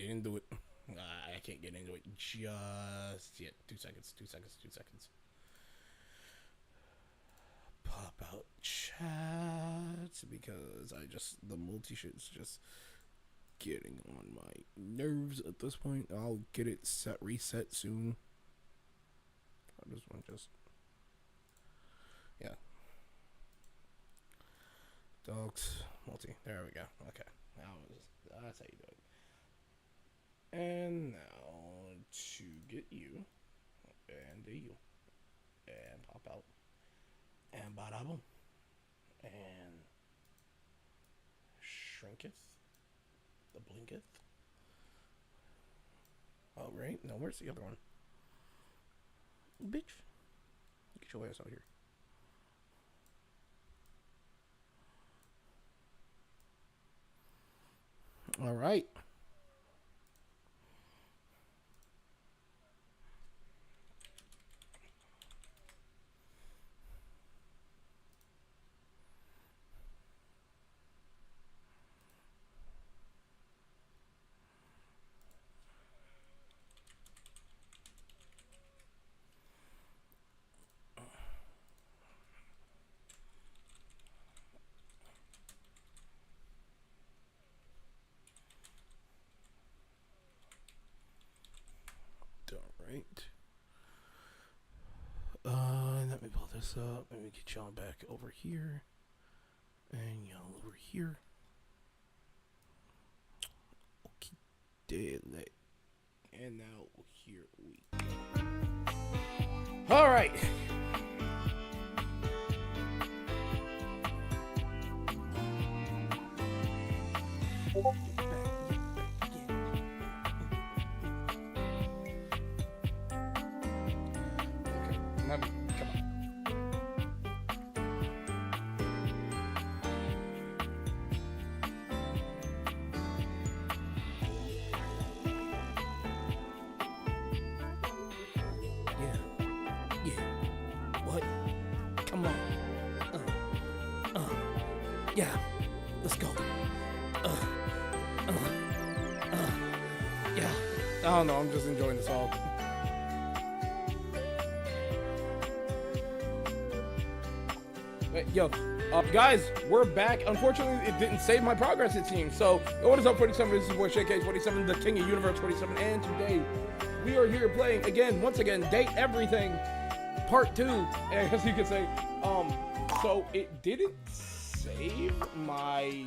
get into it. I can't get into it just yet. 2 seconds. 2 seconds. 2 seconds. Pop out chat because the multi shit's just getting on my nerves at this point. I'll get it reset soon. I just want yeah. Dogs multi. There we go. Okay. That's how you do it. And now to get you and you and pop out and bada boom and shrinketh the blinketh. Oh right, no, where's the other one? Bitch, get your ass out here. All right. Let me pull this up. Let me get y'all back over here. And y'all over here. Okay, dead. And now here we go. Alright. Yeah, let's go. Yeah. I don't know, I'm just enjoying this all. Yo, guys, we're back. Unfortunately, it didn't save my progress, it seems. So, what is up, 47? This is your boy Shake 47, the King of Universe 47, and today we are here playing once again, Date Everything Part 2, as you can say. So it didn't save my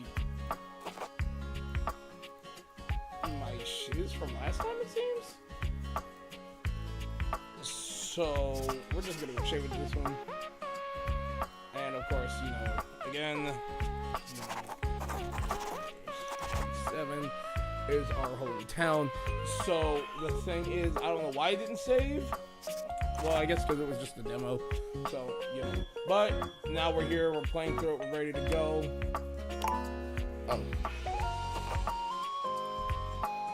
shiz from last time, it seems. So we're just gonna go shave with this one. And of course, again, 7 is our hometown. So the thing is, I don't know why it didn't save. Well, I guess because it was just a demo. So, but now we're here, we're playing through it, we're ready to go. Oh.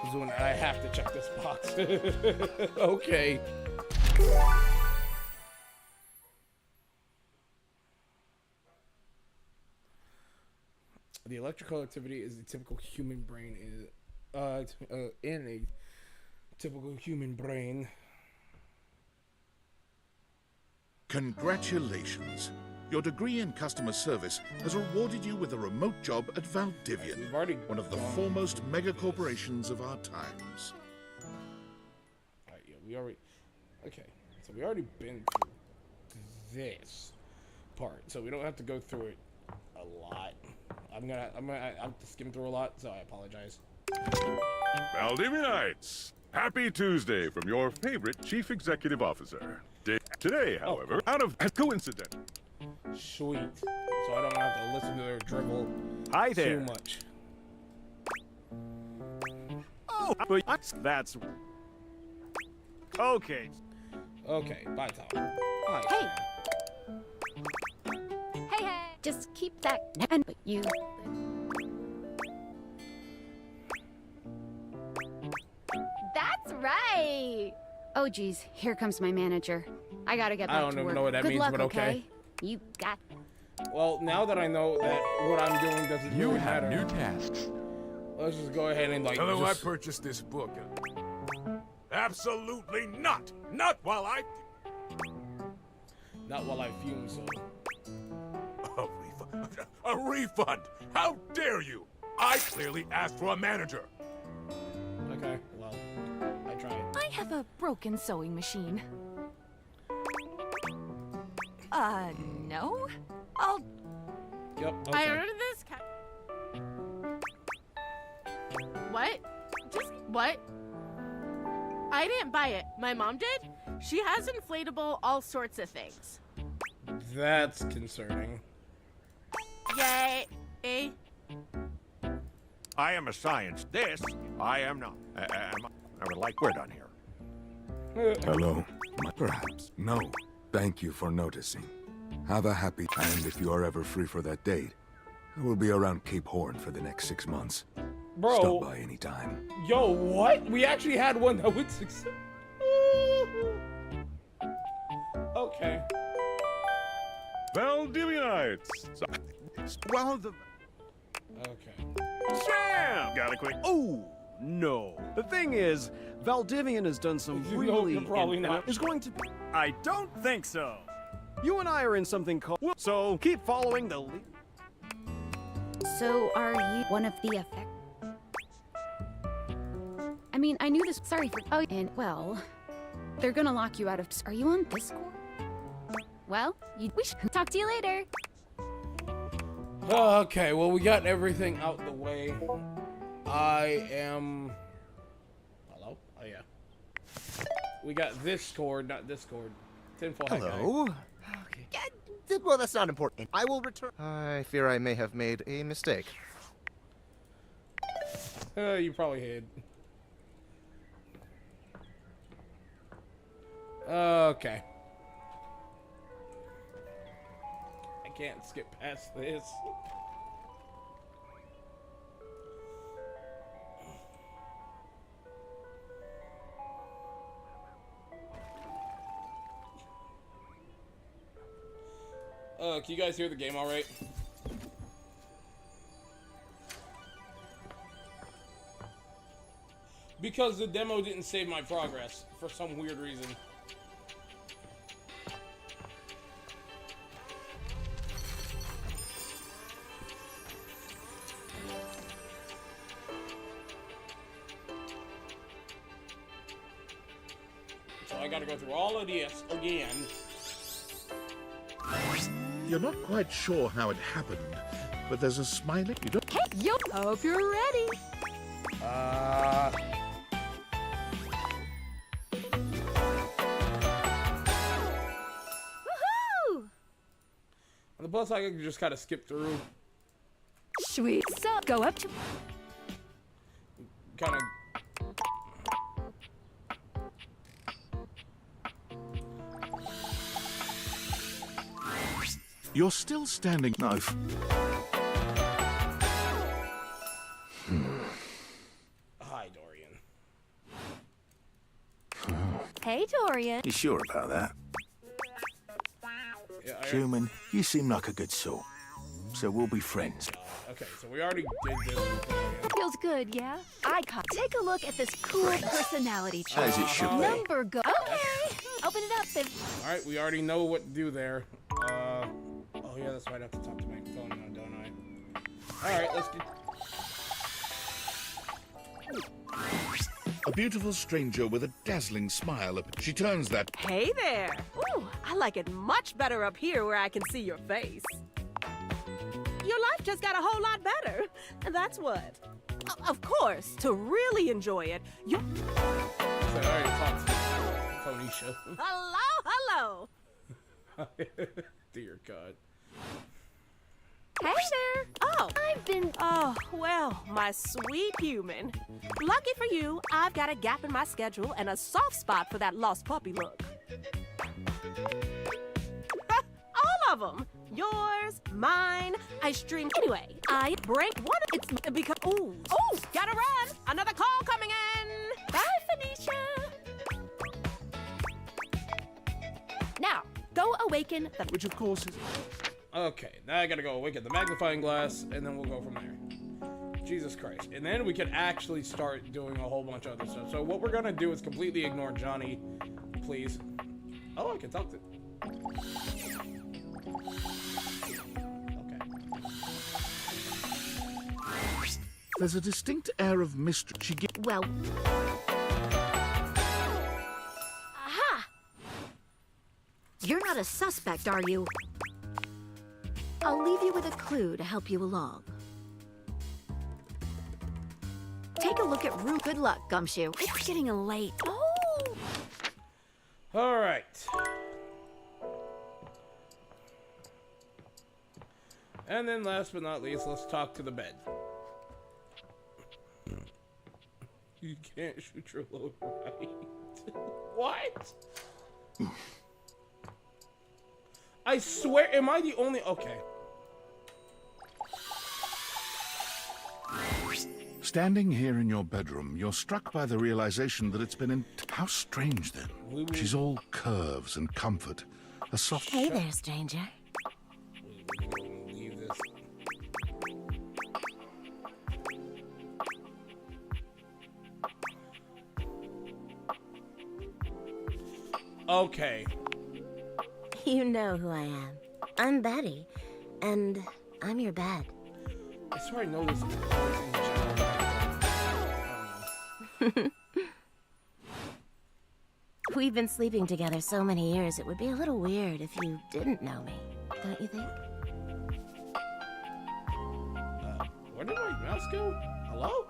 This is when I have to check this box. Okay. The electrical activity is the typical human brain in a typical human brain. Congratulations. Your degree in customer service has rewarded you with a remote job at Valdivian, one of the foremost mega corporations of our times. Alright, yeah, we already been through this part, so we don't have to go through it a lot. I'm gonna skim through a lot, so I apologize. Valdivianites, happy Tuesday from your favorite chief executive officer. Today, however, out of coincidence. Sweet. So I don't have to listen to their dribble too much. Oh, but that's... Okay. Okay, bye, Tom. Hi. Hey. Hey. Just keep that and but you... That's right! Oh, geez. Here comes my manager. I gotta get back to work. I don't even know what that Good means, luck, but okay. You got... Well, now that I know that what I'm doing doesn't really matter. You have new tasks. Let's just go ahead and like. Hello, I purchased this book. Absolutely not. Not while I. Not while I fume, so. A refund. A refund. How dare you? I clearly asked for a manager. Okay, well, I tried. I have a broken sewing machine. No? I'll... Yep. Okay. I ordered this. What? Just what? I didn't buy it. My mom did. She has inflatable all sorts of things. That's concerning. Yay. Eh? I am a science. This, I am not. I would like we're done here. Hello. Perhaps. No. Thank you for noticing. Have a happy... And if you are ever free for that date, I will be around Cape Horn for the next 6 months. Bro. Stop by anytime. Yo, what? We actually had one that would succeed. Okay. Valdivianites. Well, the... Okay. Sam! Got a quick... Oh, no. The thing is, Valdivian has done some You know really... you're probably not. Is going to... I don't think so. You and I are in something called... So, keep following the lead. So, are you one of the effect? I mean, I knew this. Sorry for. Oh, and well, they're gonna lock you out of. Are you on Discord? Well, we should talk to you later. Okay, well, we got everything out the way. I am. Hello? Oh, yeah. We got this cord, not Discord. Tinfoil hat guy. Hello? Okay. Yeah, well, that's not important. I will return. I fear I may have made a mistake. You probably had. Okay. I can't skip past this. Can you guys hear the game all right? Because the demo didn't save my progress for some weird reason. So I gotta go through all of this again. You're not quite sure how it happened, but there's a smiley. You don't. Hey, yo! Hope you're ready. Woohoo! On the plus, I can just kind of skip through. Sweet. So, go up to... Kind of. You're still standing. No. Hi, Dorian. Hey, Dorian. You sure about that? Yeah, Human, you seem like a good soul. So we'll be friends. Okay, so we already did this. Feels good, yeah? Take a look at this cool personality chart. As it should be. Number go. Okay. Open it up, then. All right, we already know what to do there. Oh yeah, that's right. I have to talk to my phone now, don't I? All right, let's get. A beautiful stranger with a dazzling smile. She turns that. Hey there! Ooh, I like it much better up here where I can see your face. Your life just got a whole lot better. And that's what. Of course, to really enjoy it, you... So I already talked to Phoenicia. Hello, hello! Dear God. Hey there. Oh, I've been... oh, well, my sweet human. Lucky for you, I've got a gap in my schedule and a soft spot for that lost puppy look. All of them. Yours, mine, I stream. Anyway, I break one. It's because. Ooh, gotta run. Another call coming in. Bye, Phoenicia. Now, go awaken the... Which, of course, is... Okay, now I gotta go awaken the magnifying glass, and then we'll go from there. Jesus Christ. And then we could actually start doing a whole bunch of other stuff. So what we're gonna do is completely ignore Johnny, please. Oh, I can talk to... Okay. There's a distinct air of mystery. Well... Aha! You're not a suspect, are you? I'll leave you with a clue to help you along. Take a look at Rue. Good luck, Gumshoe. It's getting late. Oh! All right. And then last but not least, let's talk to the bed. You can't shoot your load right. What? I swear, am I the only... Okay. Standing here in your bedroom, you're struck by the realization that it's been in... How strange, then. She's all curves and comfort. A soft... Hey there, stranger. Leave this. Okay. You know who I am. I'm Betty, and I'm your bed. I swear I know this in general. We've been sleeping together so many years, it would be a little weird if you didn't know me, don't you think? Where did my mouse go? Hello?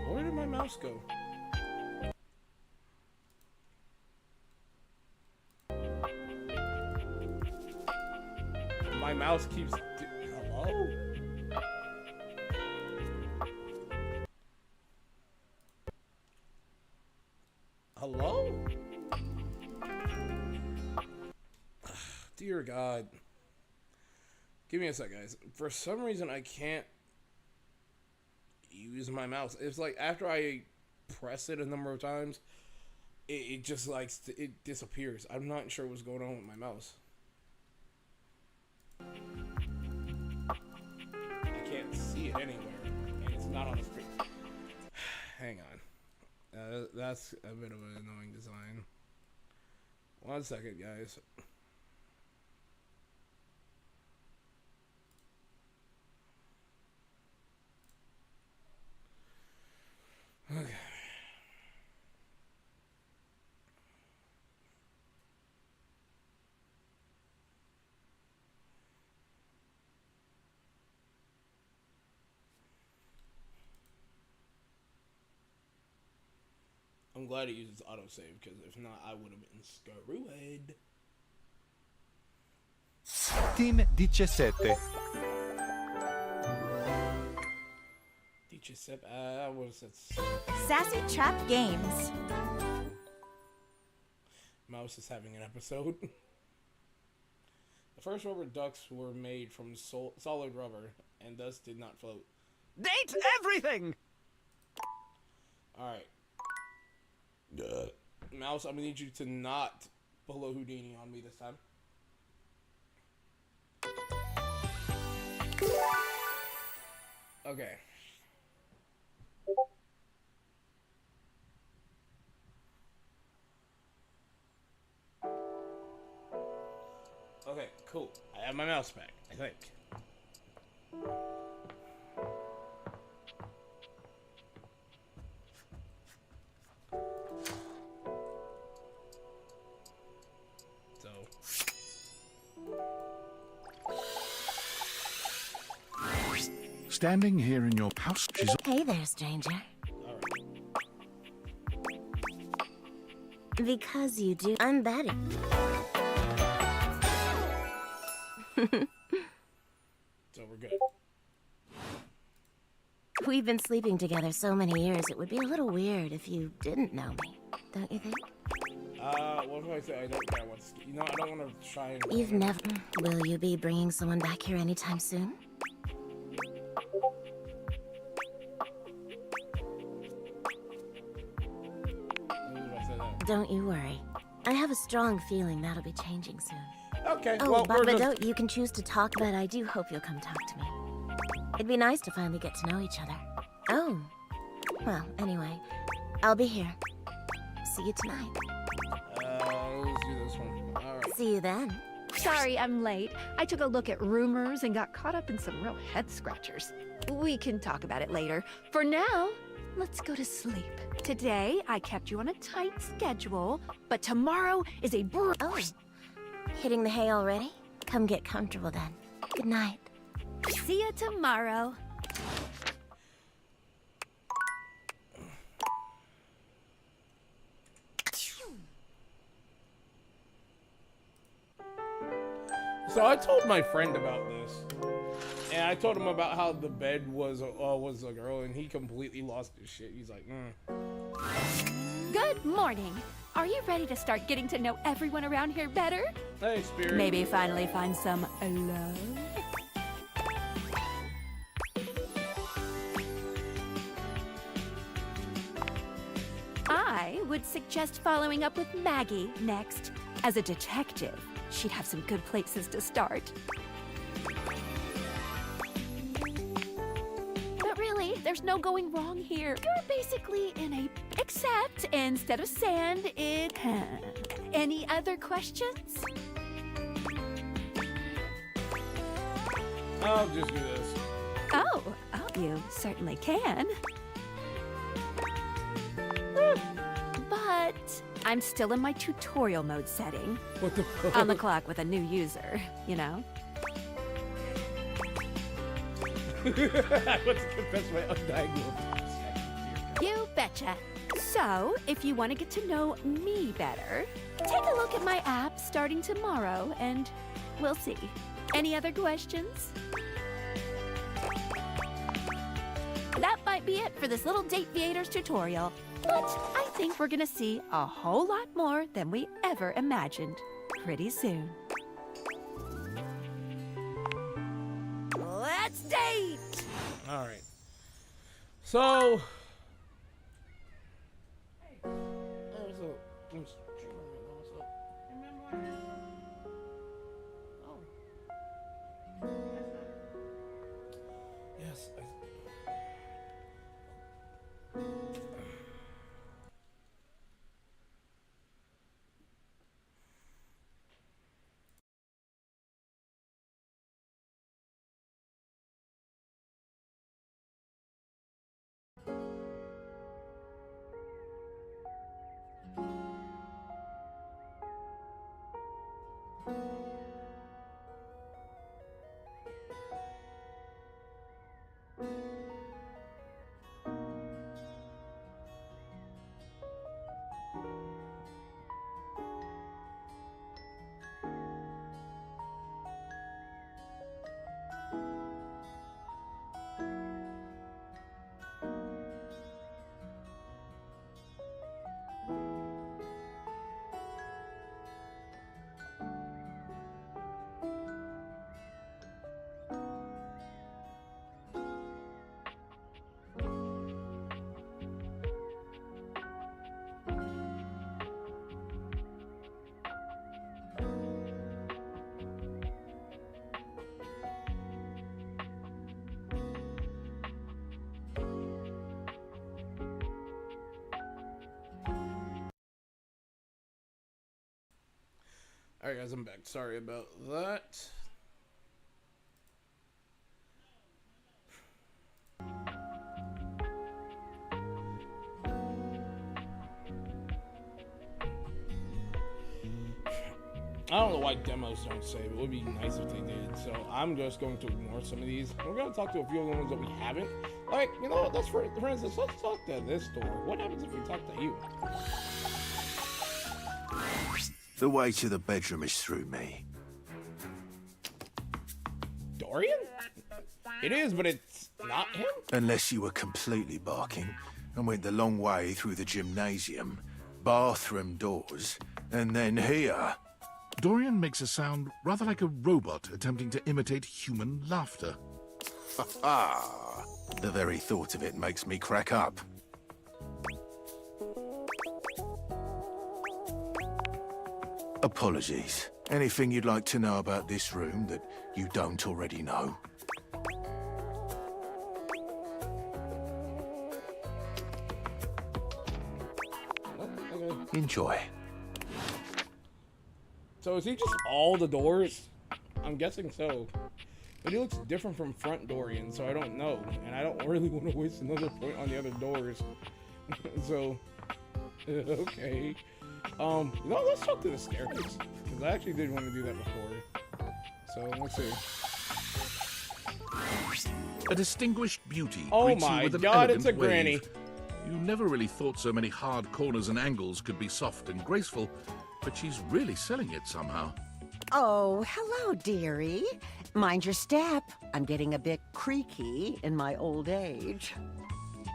Where did my mouse go? My mouse keeps... Hello? Hello? Dear God. Give me a sec, guys. For some reason, I can't use my mouse. It's like after I press it a number of times, it just like it disappears. I'm not sure what's going on with my mouse. I can't see it anywhere, and it's not on the screen. Hang on. That's a bit of an annoying design. 1 second, guys. Okay. I'm glad it uses autosave, because if not, I would have been screwed. Team 17. 17, what is it? Sassy Trap Games. Mouse is having an episode. The first rubber ducks were made from solid rubber, and thus did not float. Date everything! Alright. Mouse, I'm gonna need you to not pull a Houdini on me this time. Okay. Okay, cool. I have my mouse back, I think. Standing here in your house, she's... Hey there, stranger. Because you do. I'm Betty. So we're good. We've been sleeping together so many years, it would be a little weird if you didn't know me, don't you think? What do I say? I don't care what's... You know, I don't want to try and... You've never... Will you be bringing someone back here anytime soon? Don't you worry. I have a strong feeling that'll be changing soon. Okay, Oh, well, we're just... Barbados, you can choose to talk, but I do hope you'll come talk to me. It'd be nice to finally get to know each other. Oh. Well, anyway, I'll be here. See you tonight. Let's do this one. All right. See you then. Sorry I'm late. I took a look at rumors and got caught up in some real head scratchers. We can talk about it later. For now, let's go to sleep. Today, I kept you on a tight schedule, but tomorrow is a Oh. Hitting the hay already? Come get comfortable then. Good night. See you tomorrow. So I told my friend about this, and I told him about how the bed was a girl, and he completely lost his shit. He's like, Good morning. Are you ready to start getting to know everyone around here better? Hey, Spirit. Maybe finally find some love? I would suggest following up with Maggie next. As a detective, she'd have some good places to start. But really, there's no going wrong here. You're basically in a... Except, instead of sand, it... Any other questions? I'll just do this. Oh, you certainly can. But I'm still in my tutorial mode setting. What the fuck? On the clock with a new user, you know? I want to confess my undiagnosed. You betcha. So, if you want to get to know me better, take a look at my app starting tomorrow, and we'll see. Any other questions? That might be it for this little Date Viators tutorial. But I think we're gonna see a whole lot more than we ever imagined pretty soon. Let's date! All right. So. Yes. Alright guys, I'm back. Sorry about that. I don't know why demos don't save. It would be nice if they did. So I'm just going to ignore some of these. We're going to talk to a few of the ones that we haven't. Like, you know, let's for instance, let's talk to this door. What happens if we talk to you? The way to the bedroom is through me. Dorian? It is, but it's not him. Unless you were completely barking and went the long way through the gymnasium, bathroom doors, and then here. Dorian makes a sound rather like a robot attempting to imitate human laughter. Ha ha! The very thought of it makes me crack up. Apologies. Anything you'd like to know about this room that you don't already know? Enjoy. So is he just all the doors? I'm guessing so. But he looks different from front Dorian, so I don't know. And I don't really want to waste another point on the other doors. So, okay. No, let's talk to the staircase. Because I actually did want to do that before. So, let's see. A distinguished beauty Oh greets you my with an god, elegant it's a wave. granny. You never really thought so many hard corners and angles could be soft and graceful, but she's really selling it somehow. Oh, hello, dearie. Mind your step. I'm getting a bit creaky in my old age.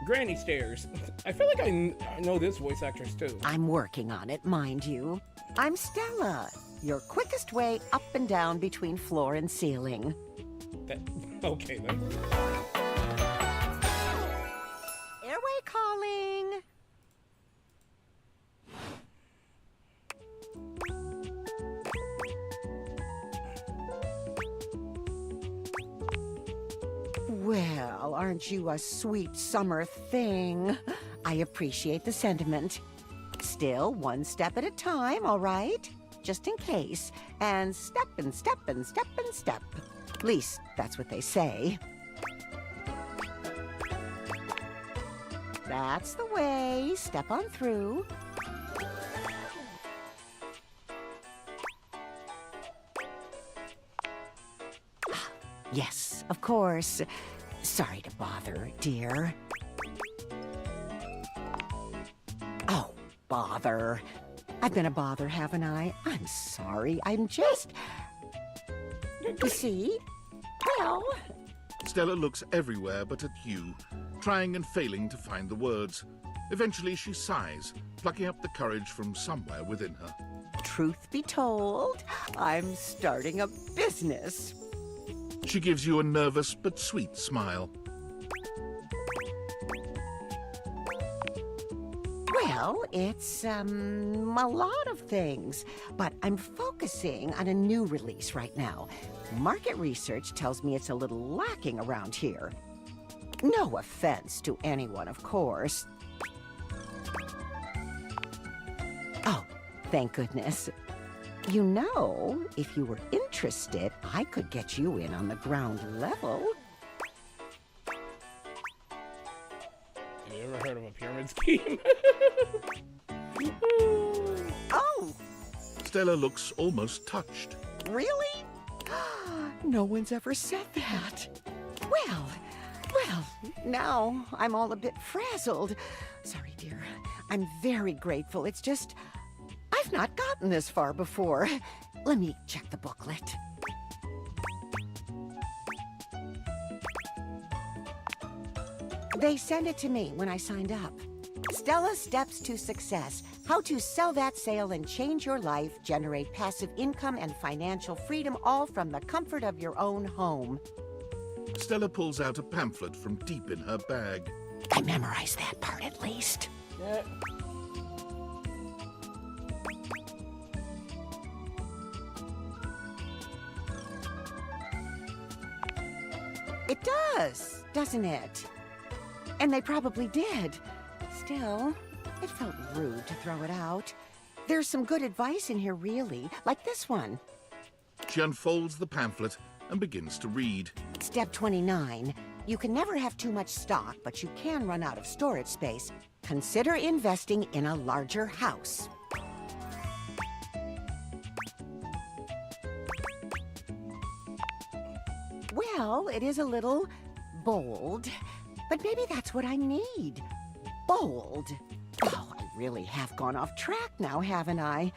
Granny stairs. I feel like I know this voice actress too. I'm working on it, mind you. I'm Stella, your quickest way up and down between floor and ceiling. Okay then. Airway calling. Well, aren't you a sweet summer thing? I appreciate the sentiment. Still, one step at a time, all right? Just in case. And step and step and step and step. At least, that's what they say. That's the way. Step on through. Yes, of course. Sorry to bother, dear. Oh, bother. I've been a bother, haven't I? I'm sorry. I'm just... You see? Well... Stella looks everywhere but at you, trying and failing to find the words. Eventually she sighs, plucking up the courage from somewhere within her. Truth be told, I'm starting a business. She gives you a nervous but sweet smile. Well, it's, a lot of things, but I'm focusing on a new release right now. Market research tells me it's a little lacking around here. No offense to anyone, of course. Oh, thank goodness. You know, if you were interested, I could get you in on the ground level. Have you ever heard of a pyramid scheme? Oh! Stella looks almost touched. Really? No one's ever said that. Well, now I'm all a bit frazzled. Sorry, dear. I'm very grateful. It's just, I've not gotten this far before. Let me check the booklet. They sent it to me when I signed up. Stella Steps to Success. How to sell that sale and change your life, generate passive income and financial freedom, all from the comfort of your own home. Stella pulls out a pamphlet from deep in her bag. I memorized that part at least. Yeah. It does, doesn't it? And they probably did. Still, it felt rude to throw it out. There's some good advice in here, really, like this one. She unfolds the pamphlet and begins to read. Step 29. You can never have too much stock, but you can run out of storage space. Consider investing in a larger house. Well, it is a little bold, but maybe that's what I need. Bold. Oh, I really have gone off track now, haven't I?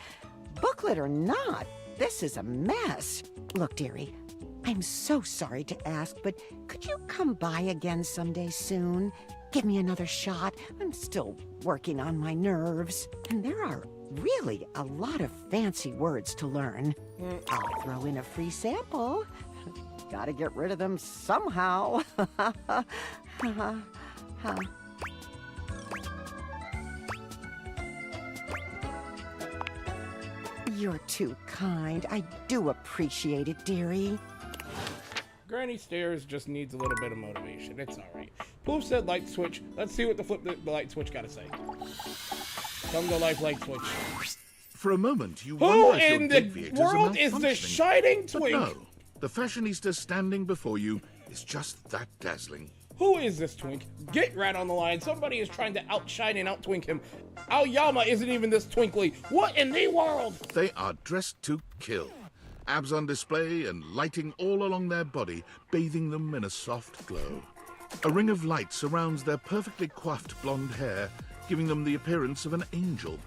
Booklet or not, this is a mess. Look, dearie, I'm so sorry to ask, but could you come by again someday soon? Give me another shot. I'm still working on my nerves. And there are really a lot of fancy words to learn. I'll throw in a free sample. Gotta get rid of them somehow. You're too kind. I do appreciate it, dearie. Granny Stairs just needs a little bit of motivation. It's alright. Poof said light switch. Let's see what the light switch gotta say. Come to life, light switch. For a moment, you Who wonder if in your the deviators world are is the malfunctioning. shining But twink? no, the fashionista standing before you is just that dazzling. Who is this twink? Get right on the line. Somebody is trying to outshine and outtwink him. Aoyama isn't even this twinkly. What in the world? They are dressed to kill. Abs on display and lighting all along their body, bathing them in a soft glow. A ring of light surrounds their perfectly coiffed blonde hair, giving them the appearance of an angel.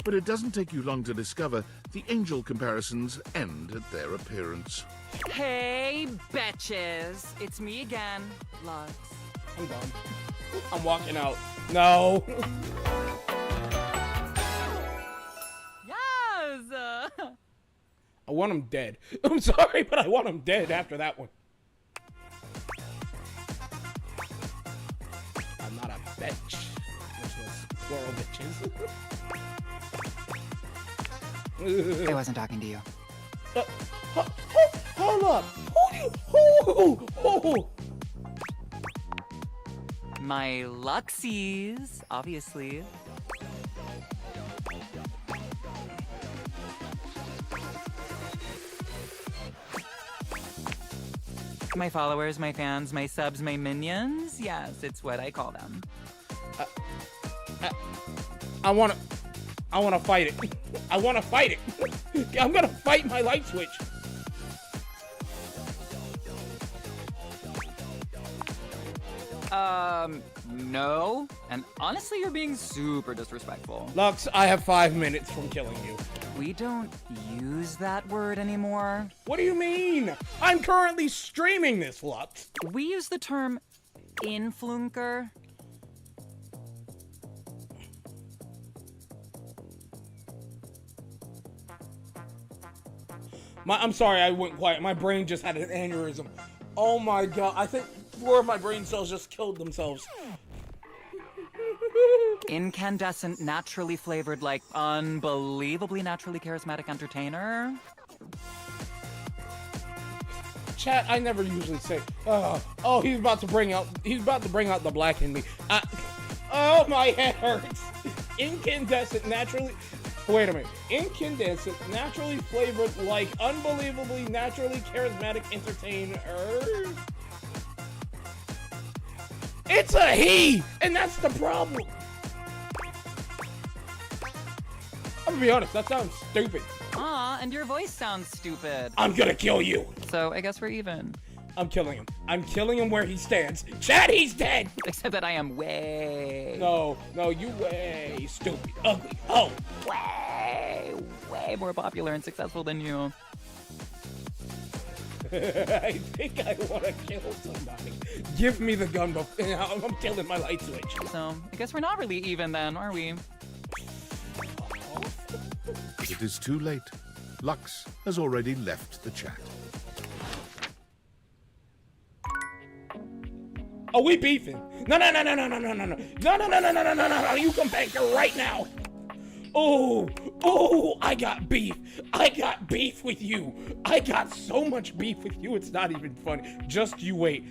But it doesn't take you long to discover the angel comparisons end at their appearance. Hey, betches. It's me again, Lux. I'm done. I'm walking out. No. Yes! I want him dead. I'm sorry, but I want him dead after that one. I'm not a bitch. Which was plural bitches. I wasn't talking to you. Hold up. Who? My Luxies, obviously. My followers, my fans, my subs, my minions. Yes, it's what I call them. I wanna fight it. I wanna fight it. I'm gonna fight my light switch. No. And honestly, you're being super disrespectful. Lux, I have 5 minutes from killing you. We don't use that word anymore. What do you mean? I'm currently streaming this, Lux. We use the term influencer. I'm sorry, I went quiet. My brain just had an aneurysm. Oh my god, I think 4 of my brain cells just killed themselves. Incandescent, naturally flavored, like unbelievably naturally charismatic entertainer. Chat, I never usually say, oh, he's about to bring out the black in me. Oh, my head hurts. Incandescent, naturally, wait a minute. Incandescent, naturally flavored, like unbelievably naturally charismatic entertainer. It's a he, and that's the problem. I'm gonna be honest, that sounds stupid. And your voice sounds stupid. I'm gonna kill you. So I guess we're even. I'm killing him. I'm killing him where he stands. Chad, he's dead. Except that I am way. No, you way stupid, ugly. Oh, way more popular and successful than you. I think I want to kill somebody. Give me the gun, but I'm killing my light switch. So I guess we're not really even then, are we? It is too late. Lux has already left the chat. Are we beefing? No. You come back here right now. Oh, I got beef. I got beef with you. I got so much beef with you, it's not even funny. Just you wait.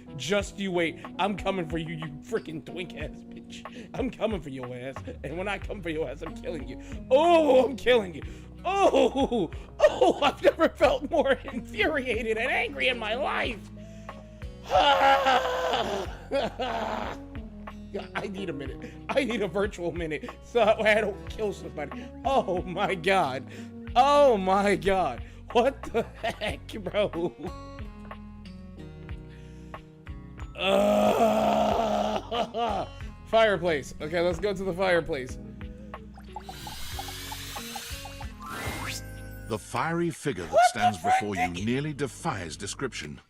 I'm coming for you, you freaking twink ass bitch. I'm coming for your ass. And when I come for your ass, I'm killing you. Oh, I'm killing you. Oh, I've never felt more infuriated and angry in my life. I need a minute. I need a virtual minute so I don't kill somebody. Oh my god. What the heck, bro? Fireplace. Okay, let's go to the fireplace. The fiery figure that stands before you nearly defies description.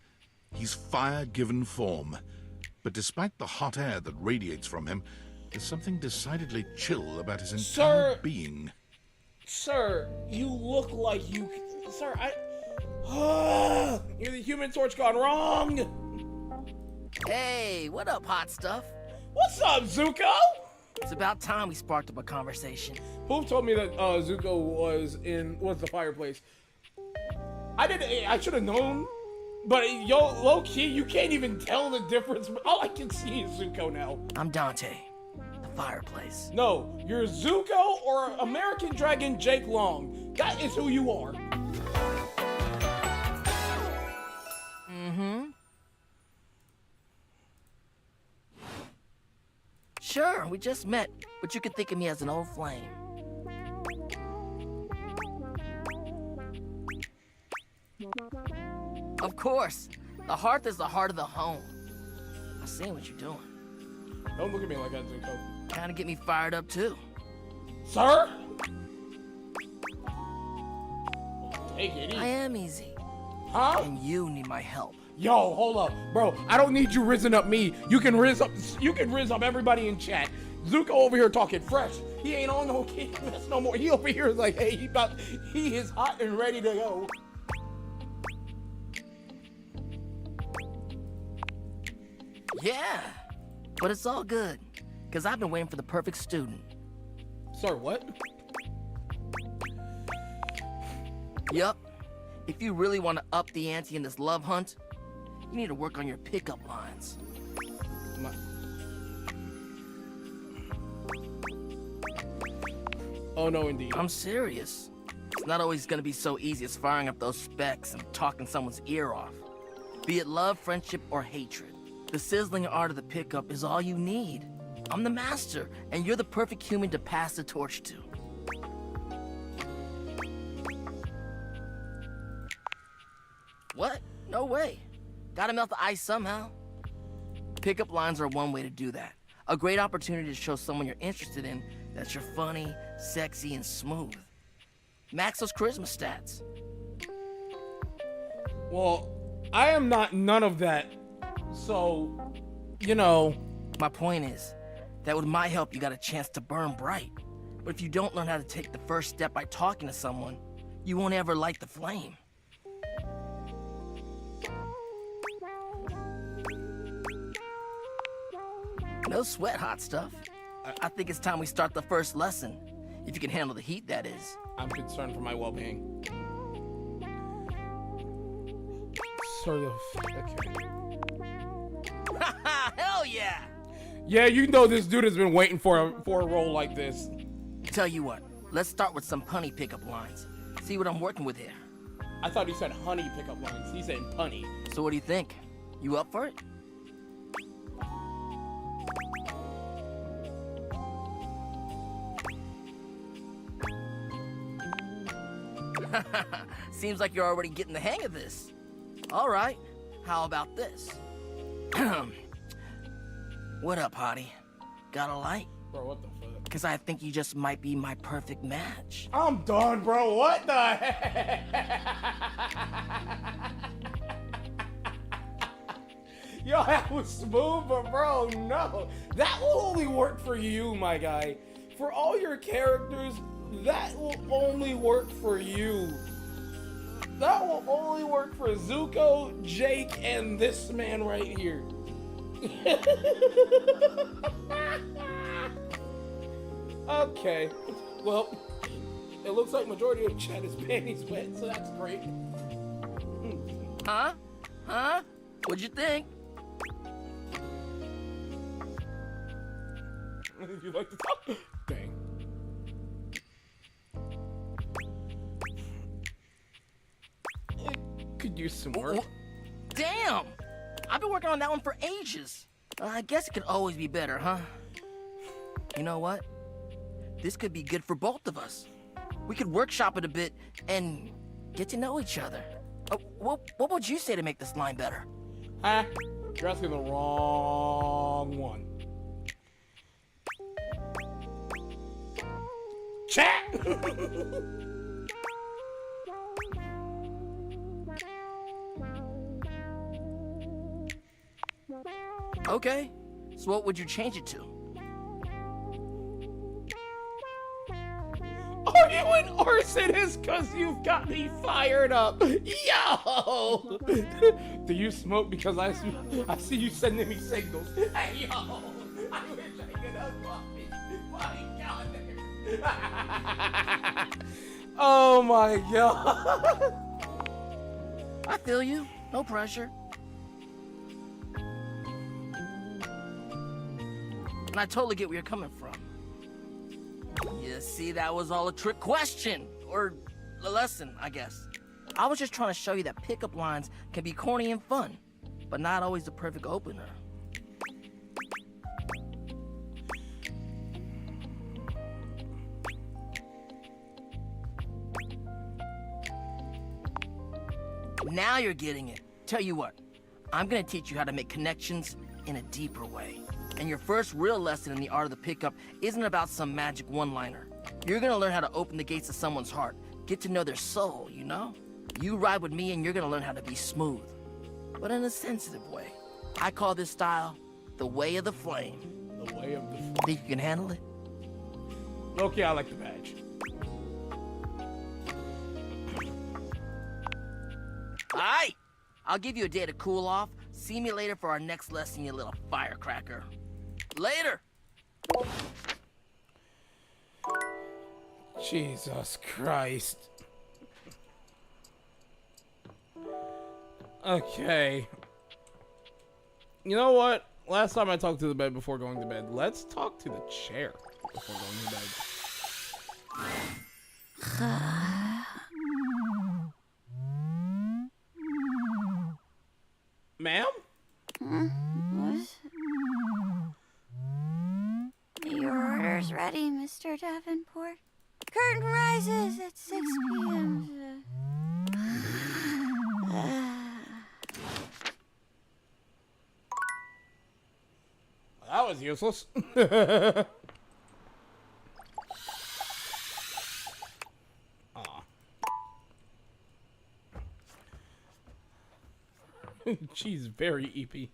He's fire given form. But despite the hot air that radiates from him, there's something decidedly chill about his entire being. Sir, you look like you... Sir, you're the Human Torch gone wrong! Hey, what up, hot stuff? What's up, Zuko? It's about time we sparked up a conversation. Who told me that Zuko was the fireplace? I should have known, but low key, you can't even tell the difference. All I can see is Zuko now. I'm Dante, the fireplace. No, you're Zuko or American Dragon Jake Long. That is who you are. Mm-hmm. Sure, we just met, but you can think of me as an old flame. Of course, the hearth is the heart of the home. I see what you're doing. Don't look at me like that, Zuko. Kinda get me fired up too. Sir? Take it easy. I am easy. Huh? And you need my help. Yo, hold up, bro. I don't need you rizzing up me. You can rizz up everybody in chat. Zuko over here talking fresh. He ain't on no kick list no more. He over here is like, hey, he is hot and ready to go. Yeah, but it's all good, because I've been waiting for the perfect student. Sir, what? Yup. If you really want to up the ante in this love hunt, you need to work on your pickup lines. Oh, no, indeed. I'm serious. It's not always going to be so easy as firing up those specs and talking someone's ear off. Be it love, friendship, or hatred. The sizzling art of the pickup is all you need. I'm the master, and you're the perfect human to pass the torch to. What? No way. Gotta melt the ice somehow. Pickup lines are one way to do that. A great opportunity to show someone you're interested in that you're funny, sexy, and smooth. Max those charisma stats. Well, I am not none of that. So, you know. My point is that with my help, you got a chance to burn bright. But if you don't learn how to take the first step by talking to someone, you won't ever light the flame. No sweat, hot stuff. I think it's time we start the first lesson. If you can handle the heat, that is. I'm concerned for my well-being. Sort of. Okay. Hell yeah! Yeah, you know this dude has been waiting for a role like this. Tell you what, let's start with some punny pickup lines. See what I'm working with here. I thought he said honey pickup lines. He said punny. So what do you think? You up for it? Seems like you're already getting the hang of this. All right, how about this? What up, hottie? Got a light? Bro, what the fuck? Because I think you just might be my perfect match. I'm done, bro. What the heck? Yo, that was smooth, but bro, no. That will only work for you, my guy. For all your characters, that will only work for you. That will only work for Zuko, Jake, and this man right here. Okay. Well, it looks like majority of chat is panties wet, so that's great. Huh? Huh? What'd you think? You like to talk? Dang. Could use some work. Damn! I've been working on that one for ages. I guess it could always be better, huh? You know what? This could be good for both of us. We could workshop it a bit and get to know each other. What would you say to make this line better? Huh? You're asking the wrong one. Chat! Okay, so what would you change it to? Are you an arsonist? Cause you've got me fired up. Yo! Do you smoke? Because I see you sending me signals. Hey, yo! I wish I could unlock it. Oh my god. I feel you. No pressure. And I totally get where you're coming from. You see, that was all a trick question. Or a lesson, I guess. I was just trying to show you that pickup lines can be corny and fun, but not always the perfect opener. Now you're getting it. Tell you what, I'm gonna teach you how to make connections in a deeper way. And your first real lesson in the art of the pickup isn't about some magic one-liner. You're gonna learn how to open the gates of someone's heart, get to know their soul, you know? You ride with me and you're gonna learn how to be smooth, but in a sensitive way. I call this style the way of the flame. The way of the flame. Think you can handle it? Okay, I like the badge. Alright, I'll give you a day to cool off. See me later for our next lesson, you little firecracker. Later! Jesus Christ. Okay. You know what? Last time I talked to the bed before going to bed. Let's talk to the chair before going to bed. Ma'am? What? Your order's ready, Mr. Davenport. Curtain rises at 6 p.m. That was useless. Aw. She's very EP.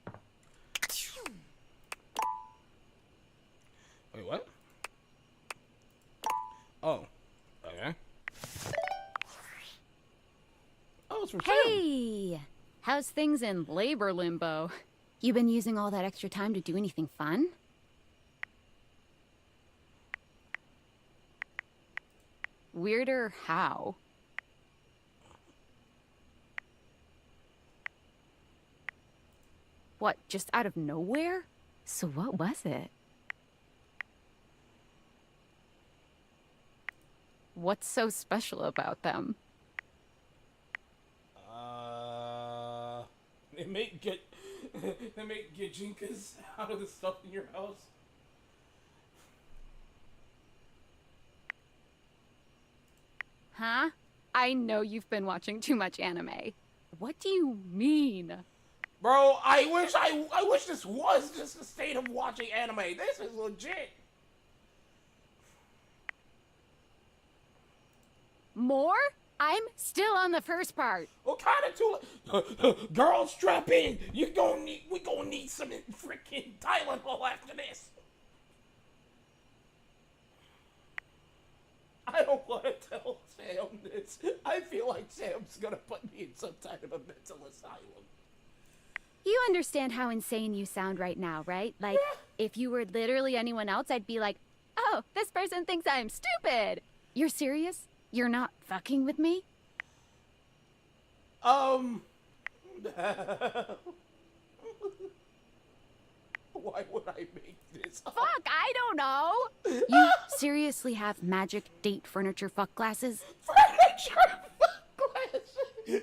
Wait, what? Oh. Okay. Oh, it's from Sam. Hey! How's things in labor limbo? You been using all that extra time to do anything fun? Weirder how? What, just out of nowhere? So what was it? What's so special about them? They make gajinkas out of the stuff in your house. Huh? I know you've been watching too much anime. What do you mean? Bro, I wish this was just a state of watching anime. This is legit. More? I'm still on the first part. What kind of too? Girl, strap in. We gonna need some freaking Tylenol after this. I don't want to tell Sam this. I feel like Sam's gonna put me in some type of a mental asylum. You understand how insane you sound right now, right? Like, if you were literally anyone else, I'd be like, oh, this person thinks I'm stupid. You're serious? You're not fucking with me? Why would I make this up? Fuck, I don't know. You seriously have magic date furniture fuck glasses? Furniture fuck glasses?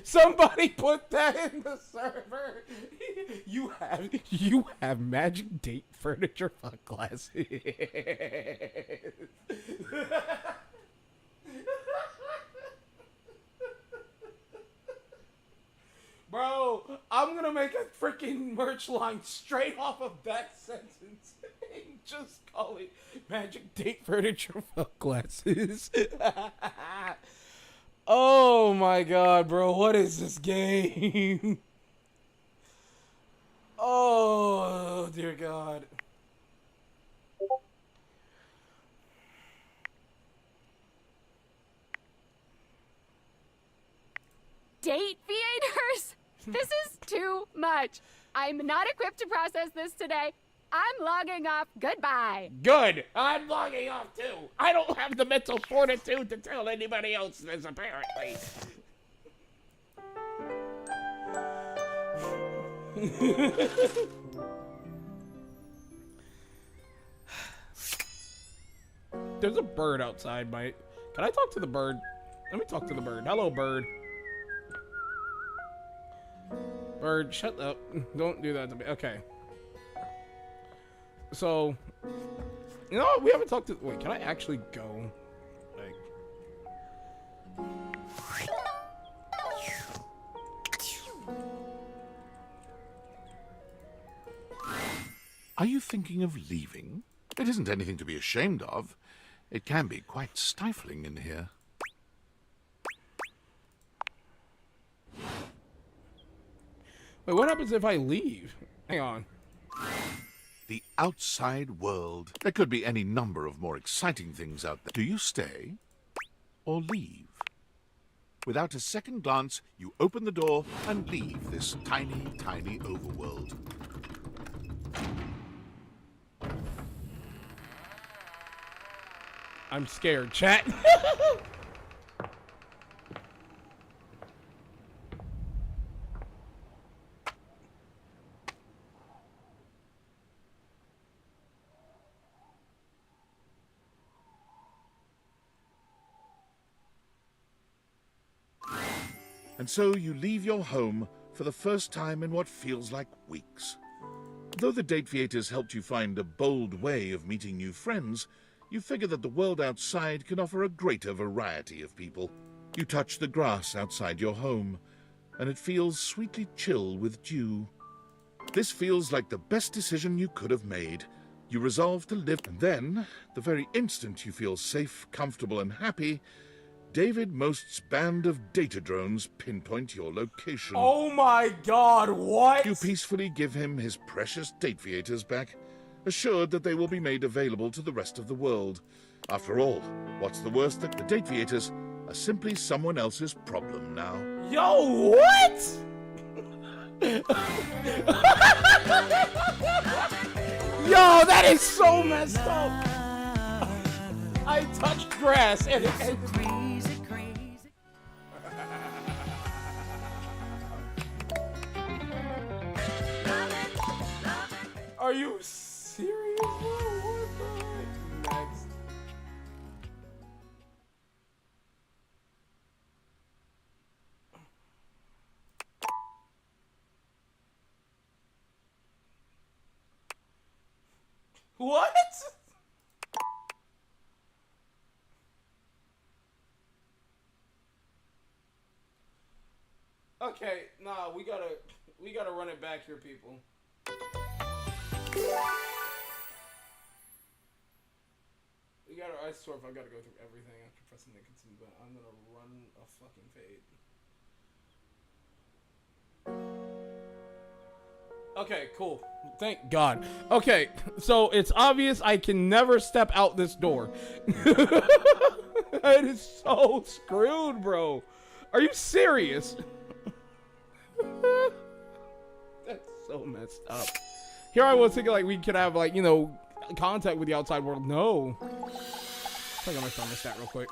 Somebody put that in the server. You have magic date furniture fuck glasses. Bro, I'm gonna make a freaking merch line straight off of that sentence and just call it magic date furniture fuck glasses. Oh my god, bro, what is this game? Oh, dear god. Date theaters? This is too much. I'm not equipped to process this today. I'm logging off. Goodbye. Good. I'm logging off too. I don't have the mental fortitude to tell anybody else this, apparently. There's a bird outside, mate. Can I talk to the bird? Let me talk to the bird. Hello, bird. Bird, shut up. Don't do that to me. Okay. So, you know what? We haven't talked to... Wait, can I actually go? Like... Are you thinking of leaving? It isn't anything to be ashamed of. It can be quite stifling in here. Wait, what happens if I leave? Hang on. The outside world. There could be any number of more exciting things out there. Do you stay or leave? Without a second glance, you open the door and leave this tiny, tiny overworld. I'm scared, chat. And so you leave your home for the first time in what feels like weeks. Though the Date Theaters helped you find a bold way of meeting new friends, you figure that the world outside can offer a greater variety of people. You touch the grass outside your home, and it feels sweetly chill with dew. This feels like the best decision you could have made. You resolve to live, and then, the very instant you feel safe, comfortable, and happy, David Most's band of data drones pinpoint your location. Oh my god, what? You peacefully give him his precious Date Theaters back, assured that they will be made available to the rest of the world. After all, what's the worst that the Date Theaters are simply someone else's problem now? Yo, what? Yo, that is so messed up. I touched grass and it... Are you serious, bro? What the heck? Next. What? Okay, nah, we gotta run it back here, people. I swear if I gotta go through everything after pressing the continue button, I'm gonna run a fucking fade. Okay, cool. Thank God. Okay, so it's obvious I can never step out this door. It is so screwed, bro. Are you serious? That's so messed up. Here I was thinking like we could have like, you know, contact with the outside world. No. Check out my thermostat real quick.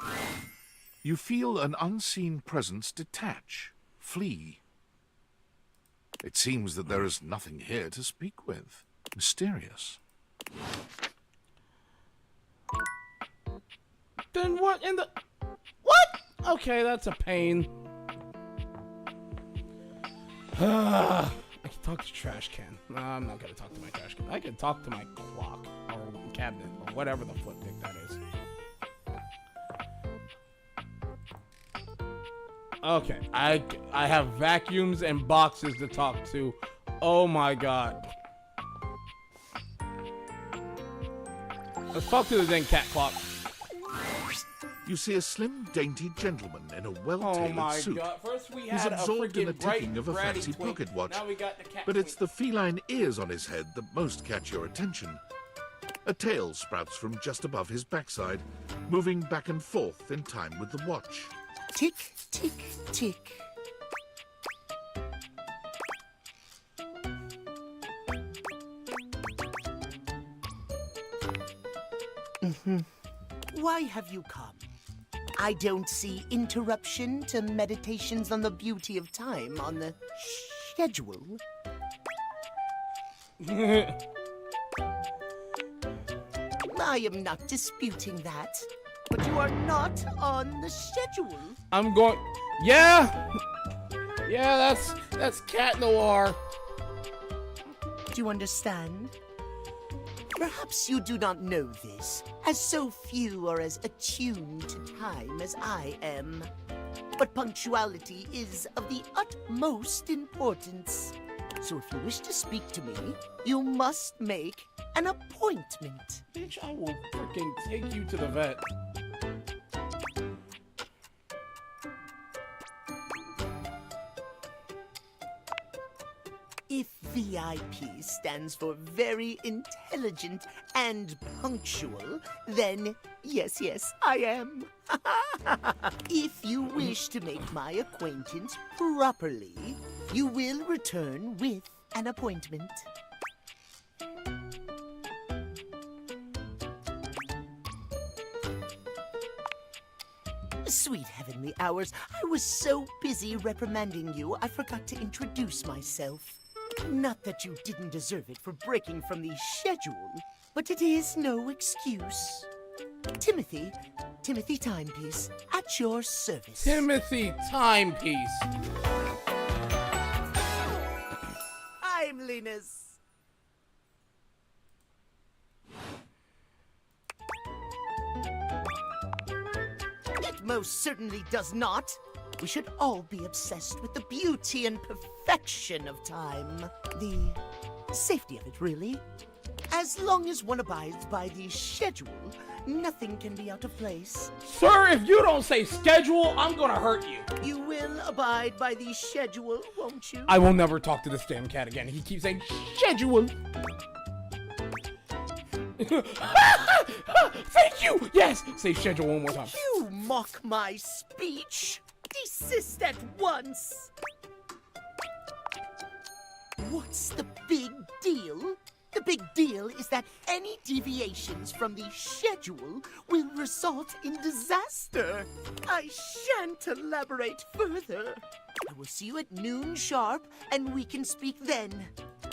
You feel an unseen presence detach, flee. It seems that there is nothing here to speak with. Mysterious. Then what in the... What? Okay, that's a pain. I can talk to trash can. No, I'm not gonna talk to my trash can. I can talk to my clock or cabinet or whatever the flip pick that is. Okay, I have vacuums and boxes to talk to. Oh my god. Let's talk to the dang cat clock. You see a slim, dainty gentleman in a well-tailored Oh my suit. god. First we He's had absorbed in the freaking bright, ticking of a bratty fancy twink. pocket watch. Now we got the cat But it's twink. the feline ears on his head that most catch your attention. A tail sprouts from just above his backside, moving back and forth in time with the watch. Tick, tick, tick. Why have you come? I don't see interruption to meditations on the beauty of time on the schedule. I am not disputing that, but you are not on the schedule. I'm going. Yeah. Yeah, that's Cat Noir. Do you understand? Perhaps you do not know this, as so few are as attuned to time as I am. But punctuality is of the utmost importance. So if you wish to speak to me, you must make an appointment. Bitch, I will freaking take you to the vet. If VIP stands for very intelligent and punctual, then yes, I am. If you wish to make my acquaintance properly, you will return with an appointment. Sweet heavenly hours, I was so busy reprimanding you, I forgot to introduce myself. Not that you didn't deserve it for breaking from the schedule, but it is no excuse. Timothy Timepiece, at your service. Timothy Timepiece. Timeliness. It most certainly does not. We should all be obsessed with the beauty and perfection of time. The safety of it, really. As long as one abides by the schedule, nothing can be out of place. Sir, if you don't say schedule, I'm gonna hurt you. You will abide by the schedule, won't you? I will never talk to this damn cat again. He keeps saying schedule. Thank you! Yes! Say schedule one more time. You mock my speech. Desist at once. What's the big deal? The big deal is that any deviations from the schedule will result in disaster. I shan't elaborate further. I will see you at noon sharp, and we can speak then.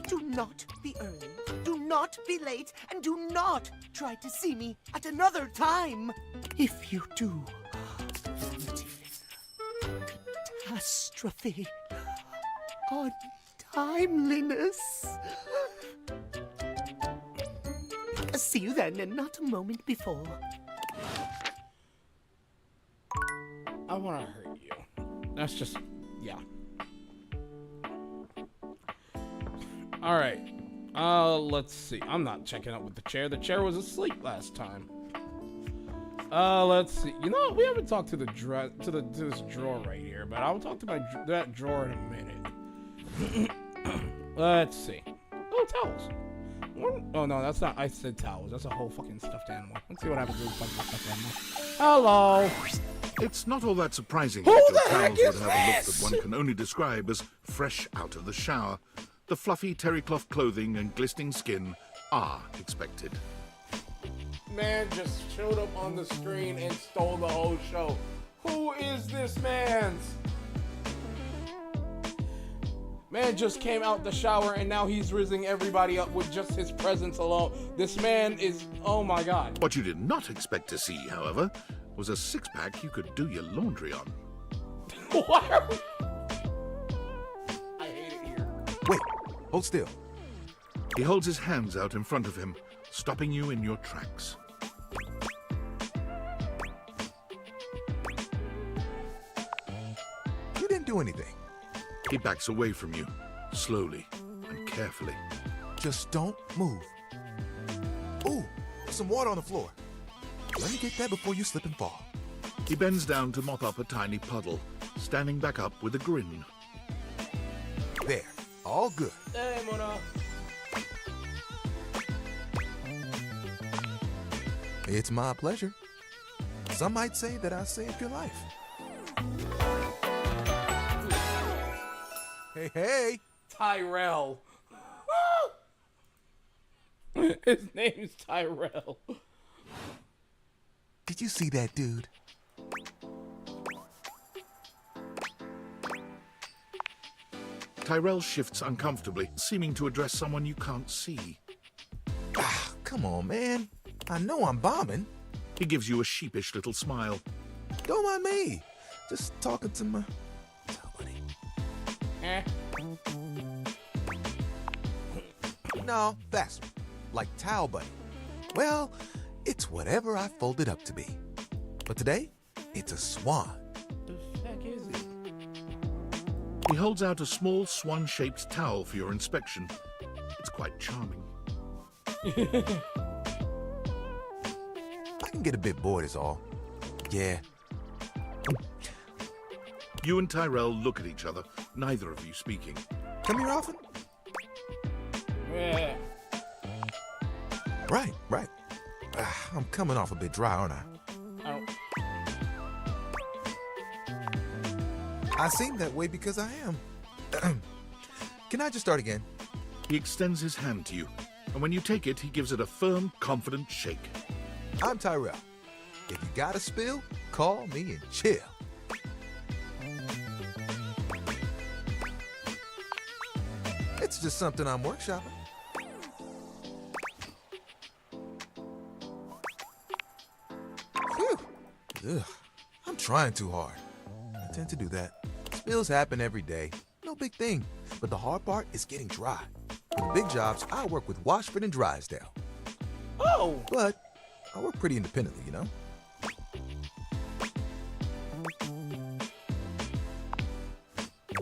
Do not be early, do not be late, and do not try to see me at another time. If you do, catastrophe on timeliness. See you then, and not a moment before. I want to hurt you. That's just, yeah. Alright. Let's see. I'm not checking out with the chair. The chair was asleep last time. Let's see. You know, we haven't talked to the this drawer right here, but I'll talk to that drawer in a minute. Let's see. Oh, towels. Oh no, that's not. I said towels. That's a whole fucking stuffed animal. Let's see what happens with fucking stuffed animal. Hello. It's not all that surprising Who that the your heck towels is would have a look this? that one can only describe as fresh out of the shower. The fluffy terry cloth clothing and glistening skin are expected. Man just showed up on the screen and stole the whole show. Who is this man? Man just came out the shower and now he's rizzing everybody up with just his presence alone. This man is, oh my god. What you did not expect to see, however, was a six-pack you could do your laundry on. Why are we... I hate it here. Wait, hold still. He holds his hands out in front of him, stopping you in your tracks. You didn't do anything. He backs away from you, slowly and carefully. Just don't move. Ooh, there's some water on the floor. Let me get that before you slip and fall. He bends down to mop up a tiny puddle, standing back up with a grin. There, all good. Hey, Mona. It's my pleasure. Some might say that I saved your life. Hey, hey! Tyrell. His name's Tyrell. Did you see that dude? Tyrell shifts uncomfortably, seeming to address someone you can't see. Ah, come on, man. I know I'm bombing. He gives you a sheepish little smile. Don't mind me. Just talking to my... No, that's like towel buddy. Well, it's whatever I fold it up to be. But today, it's a swan. The heck is it? He holds out a small swan-shaped towel for your inspection. It's quite charming. I can get a bit bored is all. Yeah. You and Tyrell look at each other, neither of you speaking. Come here often? Yeah. Right. I'm coming off a bit dry, aren't I? Oh. I seem that way because I am. Can I just start again? He extends his hand to you, and when you take it, he gives it a firm, confident shake. I'm Tyrell. If you got a spill, call me and chill. It's just something I'm workshopping. Phew. Ugh. I'm trying too hard. I tend to do that. Spills happen every day. No big thing. But the hard part is getting dry. For the big jobs, I work with Washford and Drysdale. Oh! But I work pretty independently, you know?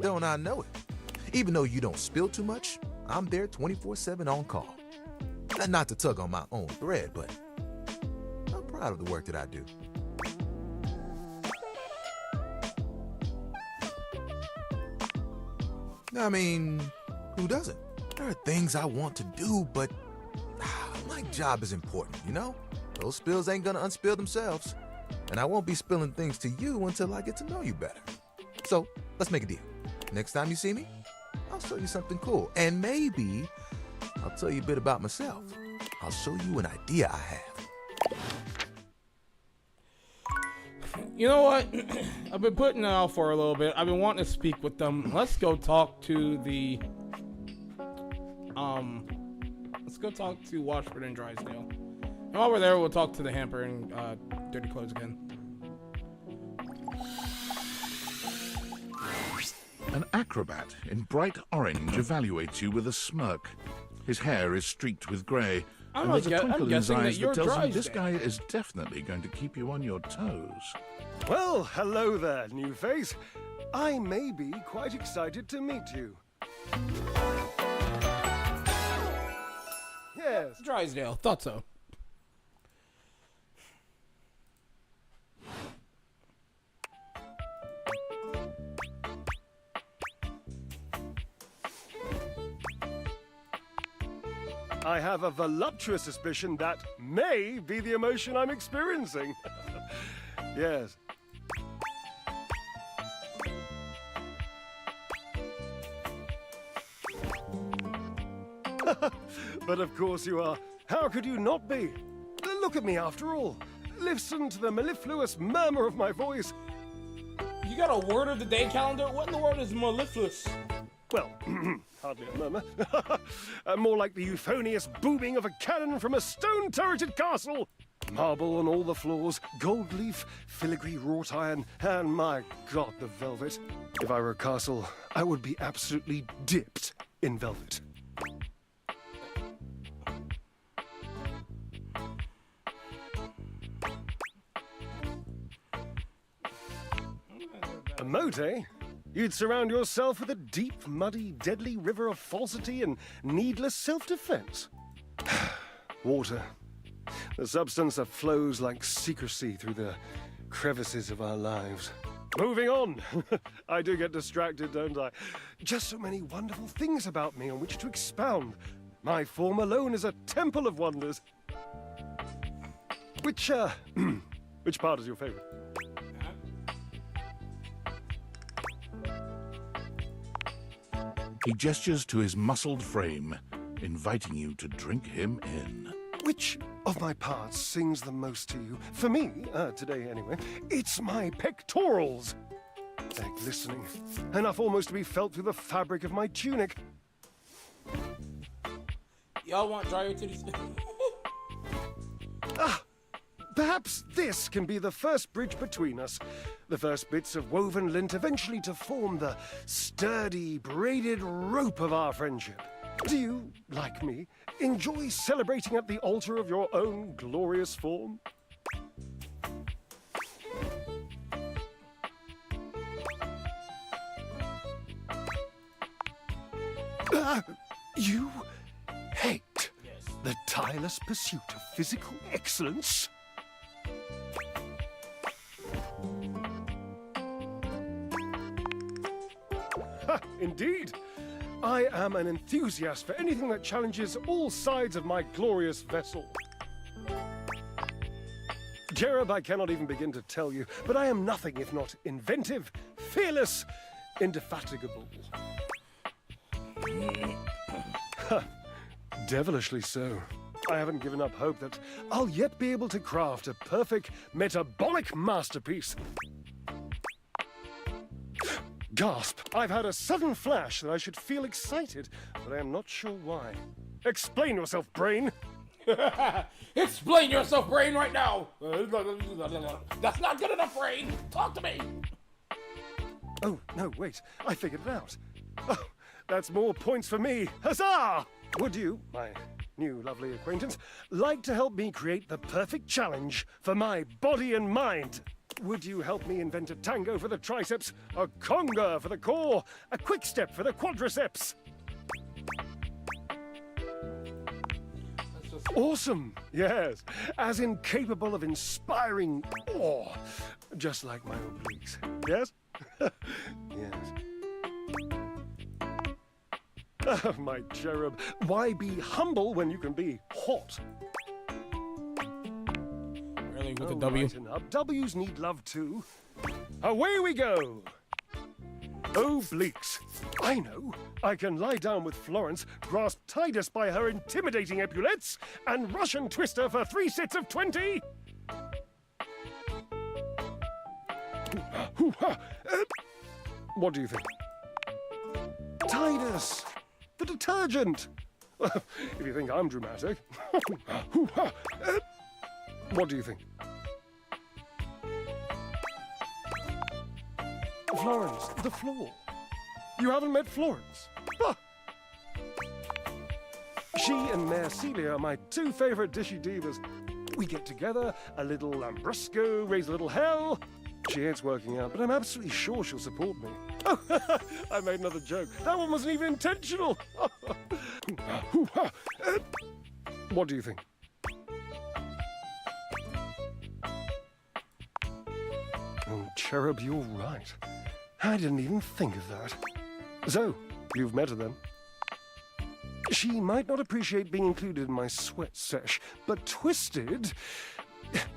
Don't I know it? Even though you don't spill too much, I'm there 24/7 on call. Not to tug on my own thread, but I'm proud of the work that I do. I mean, who doesn't? There are things I want to do, but my job is important, you know? Those spills ain't gonna unspill themselves. And I won't be spilling things to you until I get to know you better. So, let's make a deal. Next time you see me, I'll show you something cool. And maybe I'll tell you a bit about myself. I'll show you an idea I have. You know what? I've been putting it off for a little bit. I've been wanting to speak with them. Let's go talk to the let's go talk to Washford and Drysdale. And while we're there, we'll talk to the Hamper and Dirty Clothes again. An acrobat in bright orange evaluates you with a smirk. His hair is streaked with grey, and there's a twinkle in his eyes that tells you this guy is definitely going to keep you on your toes. Well, hello there, new face. I may be quite excited to meet you. Yes. Drysdale, thought so. I have a voluptuous suspicion that may be the emotion I'm experiencing. Yes. But of course you are. How could you not be? Look at me after all. Listen to the mellifluous murmur of my voice. You got a word of the day calendar? What in the world is mellifluous? Well, hardly a murmur. More like the euphonious booming of a cannon from a stone-turreted castle. Marble on all the floors, gold leaf, filigree wrought iron, and my God, the velvet. If I were a castle, I would be absolutely dipped in velvet. A moat, eh? You'd surround yourself with a deep, muddy, deadly river of falsity and needless self-defense. Water. The substance that flows like secrecy through the crevices of our lives. Moving on. I do get distracted, don't I? Just so many wonderful things about me on which to expound. My form alone is a temple of wonders. Which part is your favorite? He gestures to his muscled frame, inviting you to drink him in. Which of my parts sings the most to you? For me, today anyway, it's my pectorals. They're glistening, enough almost to be felt through the fabric of my tunic. Y'all want dryer titties? Perhaps this can be the first bridge between us. The first bits of woven lint eventually to form the sturdy, braided rope of our friendship. Do you, like me, enjoy celebrating at the altar of your own glorious form? You hate the tireless pursuit of physical excellence? Indeed. I am an enthusiast for anything that challenges all sides of my glorious vessel. Cherub, I cannot even begin to tell you, but I am nothing if not inventive, fearless, indefatigable. Devilishly so. I haven't given up hope that I'll yet be able to craft a perfect metabolic masterpiece. Gasp! I've had a sudden flash that I should feel excited, but I am not sure why. Explain yourself, brain! Explain yourself, brain, right now! That's not good enough, brain! Talk to me! Oh, no, wait. I figured it out. Oh, that's more points for me. Huzzah! Would you, my new lovely acquaintance, like to help me create the perfect challenge for my body and mind? Would you help me invent a tango for the triceps, a conga for the core, a quick step for the quadriceps? Awesome! Yes, as incapable of inspiring awe, just like my obliques. Yes? Yes. Oh, my cherub, why be humble when you can be hot? Really, with a W? Lighten up. W's need love too. Away we go! Obliques. I know. I can lie down with Florence, grasp Titus by her intimidating epaulettes, and Russian twist her for 3 sets of 20. What do you think? Titus! The detergent! If you think I'm dramatic. What do you think? Florence, the floor. You haven't met Florence? Ah. She and Mare Celia are my 2 favorite dishy divas. We get together, a little lambrusco, raise a little hell. She hates working out, but I'm absolutely sure she'll support me. Oh, I made another joke. That one wasn't even intentional. What do you think? Oh, Cherub, you're right. I didn't even think of that. So, you've met her then? She might not appreciate being included in my sweat sesh, but Twisted...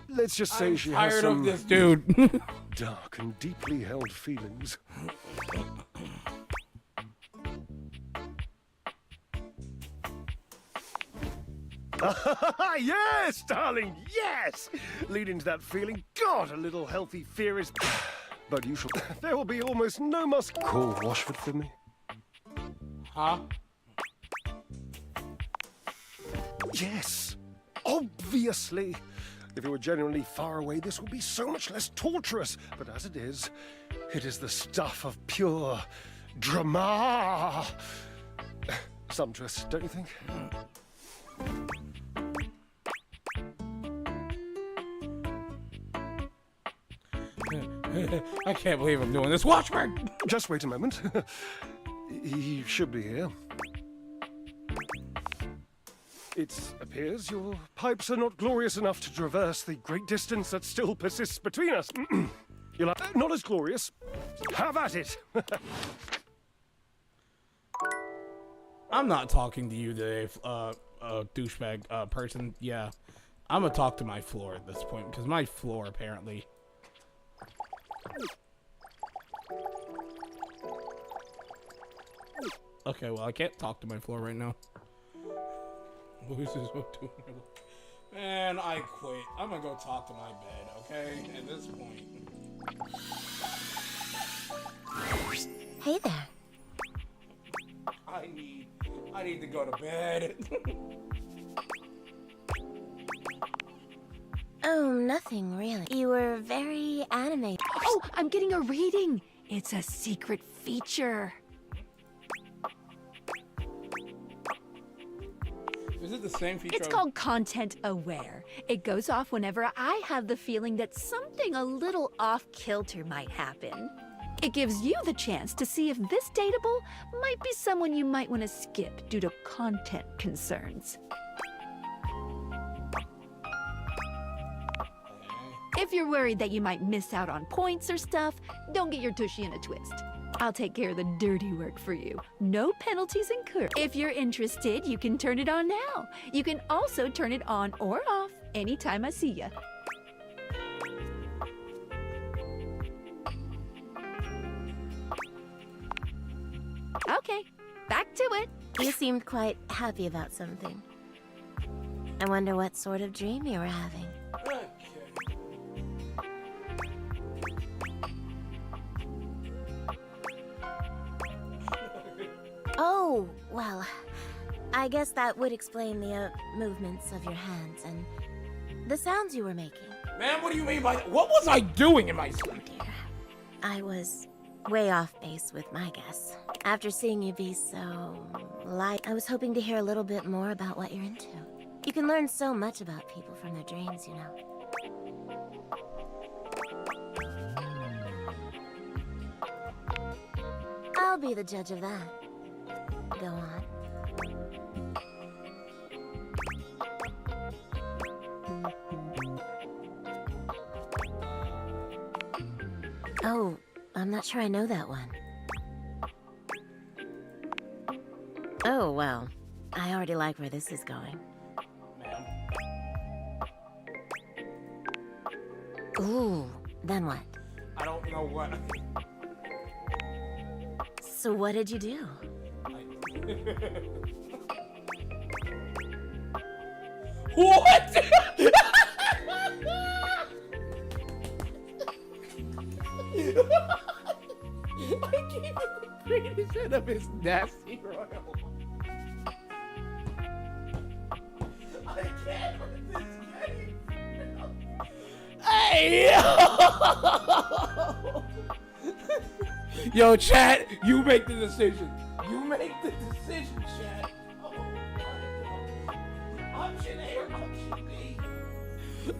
Let's just say she has tired some of this dude. dark and deeply held feelings. Yes, darling, yes! Lead into that feeling. God, a little healthy fear is... But you shall... There will be almost no must... Call Washford for me. Huh? Yes, obviously. If it were genuinely far away, this would be so much less torturous. But as it is the stuff of pure drama. Sumptuous, don't you think? I can't believe I'm doing this. Watchword! Just wait a moment. He should be here. It appears your pipes are not glorious enough to traverse the great distance that still persists between us. You're like, not as glorious. Have at it. I'm not talking to you today, douchebag person. Yeah, I'm gonna talk to my floor at this point because my floor apparently. Okay, well I can't talk to my floor right now. Man, I quit. I'm gonna go talk to my bed, okay? At this point. Hey there. I need to go to bed. Oh, nothing really. You were very animated. Oh, I'm getting a reading. It's a secret feature. Is it the same feature? It's called Content Aware. It goes off whenever I have the feeling that something a little off-kilter might happen. It gives you the chance to see if this dateable might be someone you might want to skip due to content concerns. If you're worried that you might miss out on points or stuff, don't get your tushy in a twist. I'll take care of the dirty work for you. No penalties incurred. If you're interested, you can turn it on now. You can also turn it on or off anytime I see ya. Okay, back to it. You seemed quite happy about something. I wonder what sort of dream you were having. Oh, well, I guess that would explain the movements of your hands and the sounds you were making. Man, what do you mean by that? What was I doing in my sleep? Dear, I was way off base with my guess. After seeing you be so light, I was hoping to hear a little bit more about what you're into. You can learn so much about people from their dreams, you know. I'll be the judge of that. Go on. Oh, I'm not sure I know that one. Oh, well, I already like where this is going. Ooh, then what? I don't know what. So what did you do? What? I gave him the greatest hit of his nasty royal. I can't with this game. Hey! Yo, chat, you make the decision. You make the decision, chat. Oh my God. Option A or option B?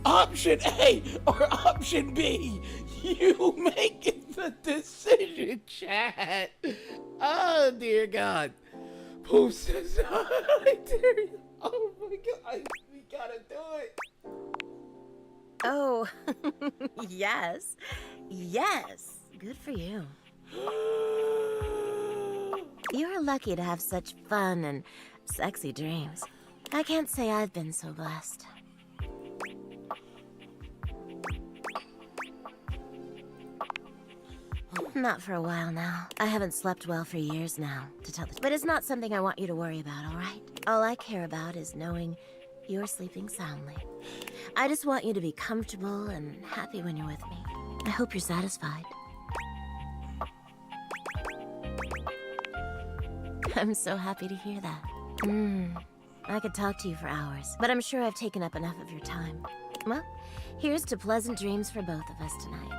Option A or option B? You make the decision, chat. Oh, dear God. Who says I dare you? Oh my God, we gotta do it. Oh, yes. Yes. Good for you. You're lucky to have such fun and sexy dreams. I can't say I've been so blessed. Not for a while now. I haven't slept well for years now, to tell the truth. But it's not something I want you to worry about, all right? All I care about is knowing you're sleeping soundly. I just want you to be comfortable and happy when you're with me. I hope you're satisfied. I'm so happy to hear that. I could talk to you for hours, but I'm sure I've taken up enough of your time. Well, here's to pleasant dreams for both of us tonight.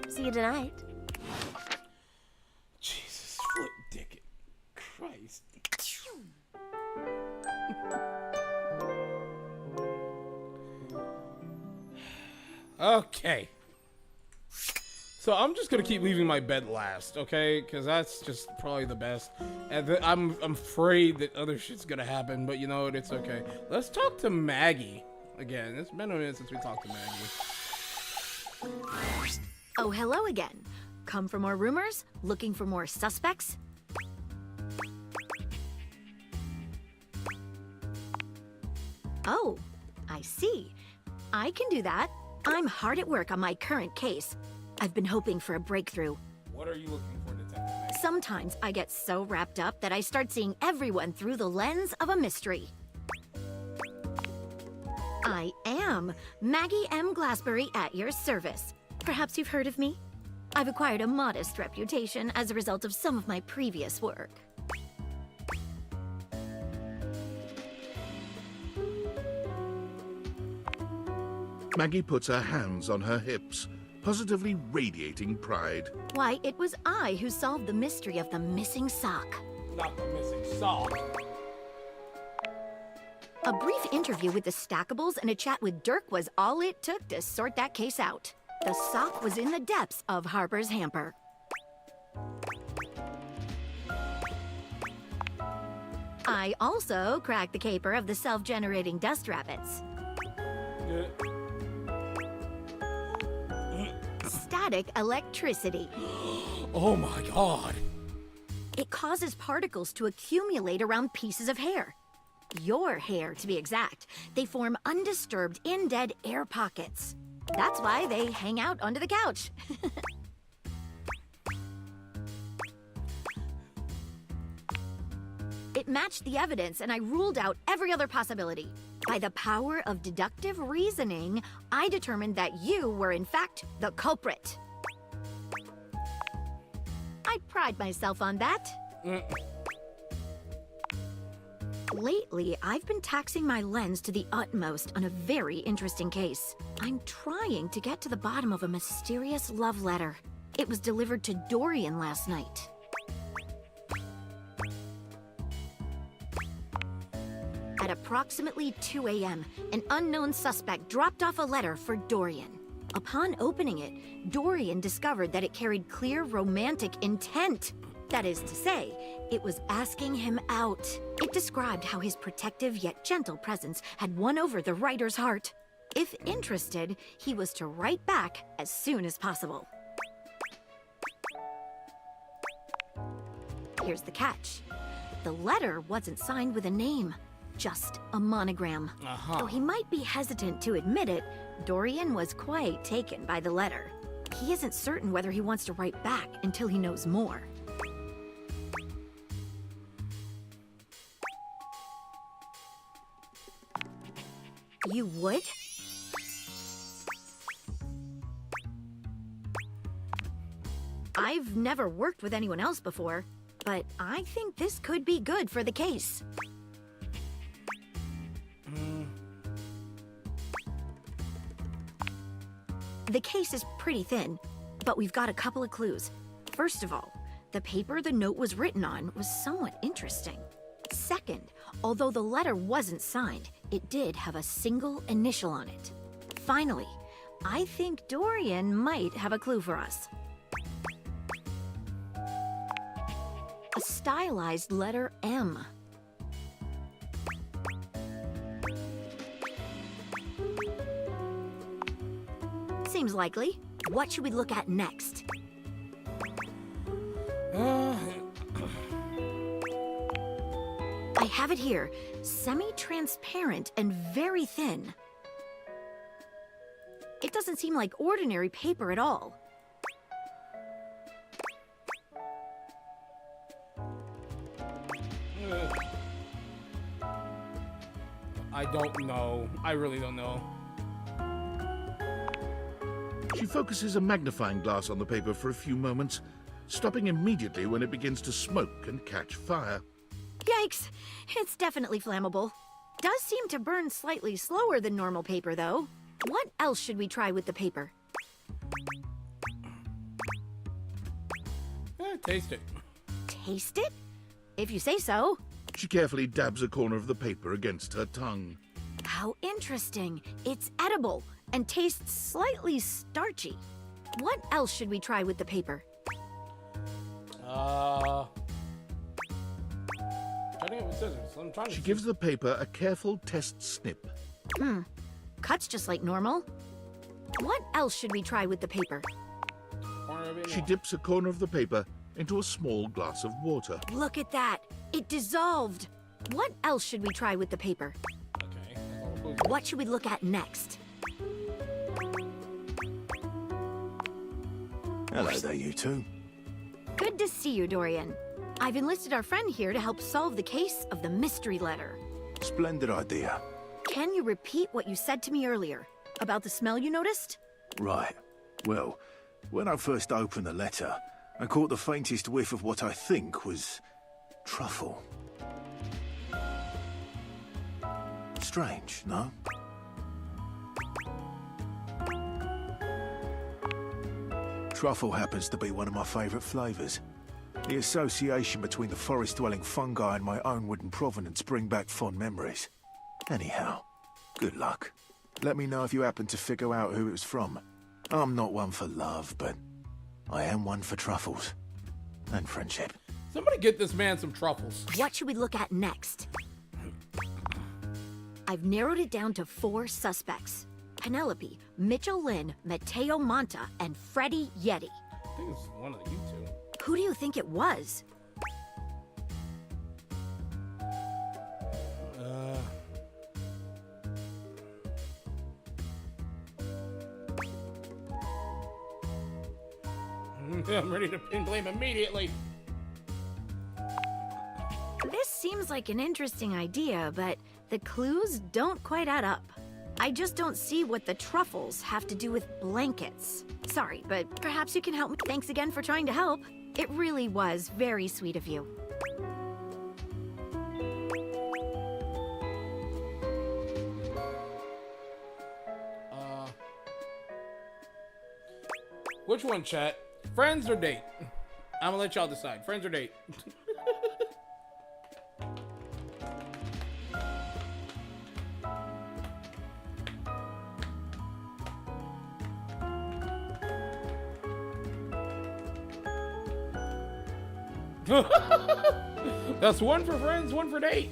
See you tonight. Jesus, flip dick. Christ. Okay. So I'm just gonna keep leaving my bed last, okay? Because that's just probably the best. And I'm afraid that other shit's gonna happen, but you know what? It's okay. Let's talk to Maggie again. It's been a minute since we talked to Maggie. Oh, hello again. Come for more rumors? Looking for more suspects? Oh, I see. I can do that. I'm hard at work on my current case. I've been hoping for a breakthrough. What are you looking for, Detective Maggie? Sometimes I get so wrapped up that I start seeing everyone through the lens of a mystery. I am Maggie M. Glassbury at your service. Perhaps you've heard of me? I've acquired a modest reputation as a result of some of my previous work. Maggie puts her hands on her hips, positively radiating pride. Why, it was I who solved the mystery of the missing sock. Not the missing sock. A brief interview with the Stackables and a chat with Dirk was all it took to sort that case out. The sock was in the depths of Harper's hamper. I also cracked the caper of the self-generating dust rabbits. Static electricity. Oh my god. It causes particles to accumulate around pieces of hair. Your hair, to be exact. They form undisturbed, in-dead air pockets. That's why they hang out under the couch. It matched the evidence, and I ruled out every other possibility. By the power of deductive reasoning, I determined that you were, in fact, the culprit. I pride myself on that. Lately, I've been taxing my lens to the utmost on a very interesting case. I'm trying to get to the bottom of a mysterious love letter. It was delivered to Dorian last night. At approximately 2 a.m., an unknown suspect dropped off a letter for Dorian. Upon opening it, Dorian discovered that it carried clear romantic intent. That is to say, it was asking him out. It described how his protective yet gentle presence had won over the writer's heart. If interested, he was to write back as soon as possible. Here's the catch. The letter wasn't signed with a name, just a monogram. Though he might be hesitant to admit it, Dorian was quite taken by the letter. He isn't certain whether he wants to write back until he knows more. You would? I've never worked with anyone else before, but I think this could be good for the case. The case is pretty thin, but we've got a couple of clues. First of all, the paper the note was written on was somewhat interesting. Second, although the letter wasn't signed, it did have a single initial on it. Finally, I think Dorian might have a clue for us. A stylized letter M. Seems likely. What should we look at next? I have it here. Semi-transparent and very thin. It doesn't seem like ordinary paper at all. I don't know. I really don't know. She focuses a magnifying glass on the paper for a few moments, stopping immediately when it begins to smoke and catch fire. Yikes! It's definitely flammable. Does seem to burn slightly slower than normal paper, though. What else should we try with the paper? Taste it. Taste it? If you say so. She carefully dabs a corner of the paper against her tongue. How interesting. It's edible and tastes slightly starchy. What else should we try with the paper? She gives the paper a careful test snip. Cuts just like normal. What else should we try with the paper? She dips a corner of the paper into a small glass of water. Look at that. It dissolved. What else should we try with the paper? Okay. What should we look at next? Hello there, you two. Good to see you, Dorian. I've enlisted our friend here to help solve the case of the mystery letter. Splendid idea. Can you repeat what you said to me earlier about the smell you noticed? Right. Well, when I first opened the letter, I caught the faintest whiff of what I think was truffle. Strange, no? Truffle happens to be one of my favourite flavours. The association between the forest-dwelling fungi and my own wooden provenance bring back fond memories. Anyhow, good luck. Let me know if you happen to figure out who it was from. I'm not one for love, but I am one for truffles. And friendship. Somebody get this man some truffles. What should we look at next? I've narrowed it down to 4 suspects. Penelope, Mitchell Lynn, Mateo Monta, and Freddie Yeti. I think it's one of you two. Who do you think it was? I'm ready to pin blame immediately. This seems like an interesting idea, but the clues don't quite add up. I just don't see what the truffles have to do with blankets. Sorry, but perhaps you can help me. Thanks again for trying to help. It really was very sweet of you. Which one, chat? Friends or date? I'm gonna let y'all decide. Friends or date? That's one for friends, one for date.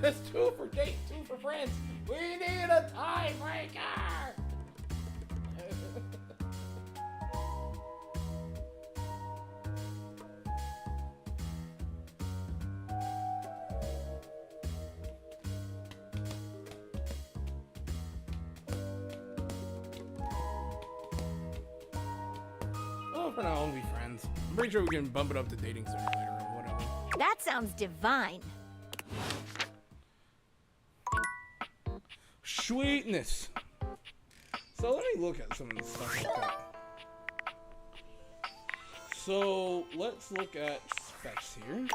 That's 2 for date, 2 for friends. We need a tiebreaker. Well, for now, only friends. I'm pretty sure we can bump it up to dating sooner or later or whatever. That sounds divine. Sweetness. So let me look at some of this stuff like that. So let's look at specs here.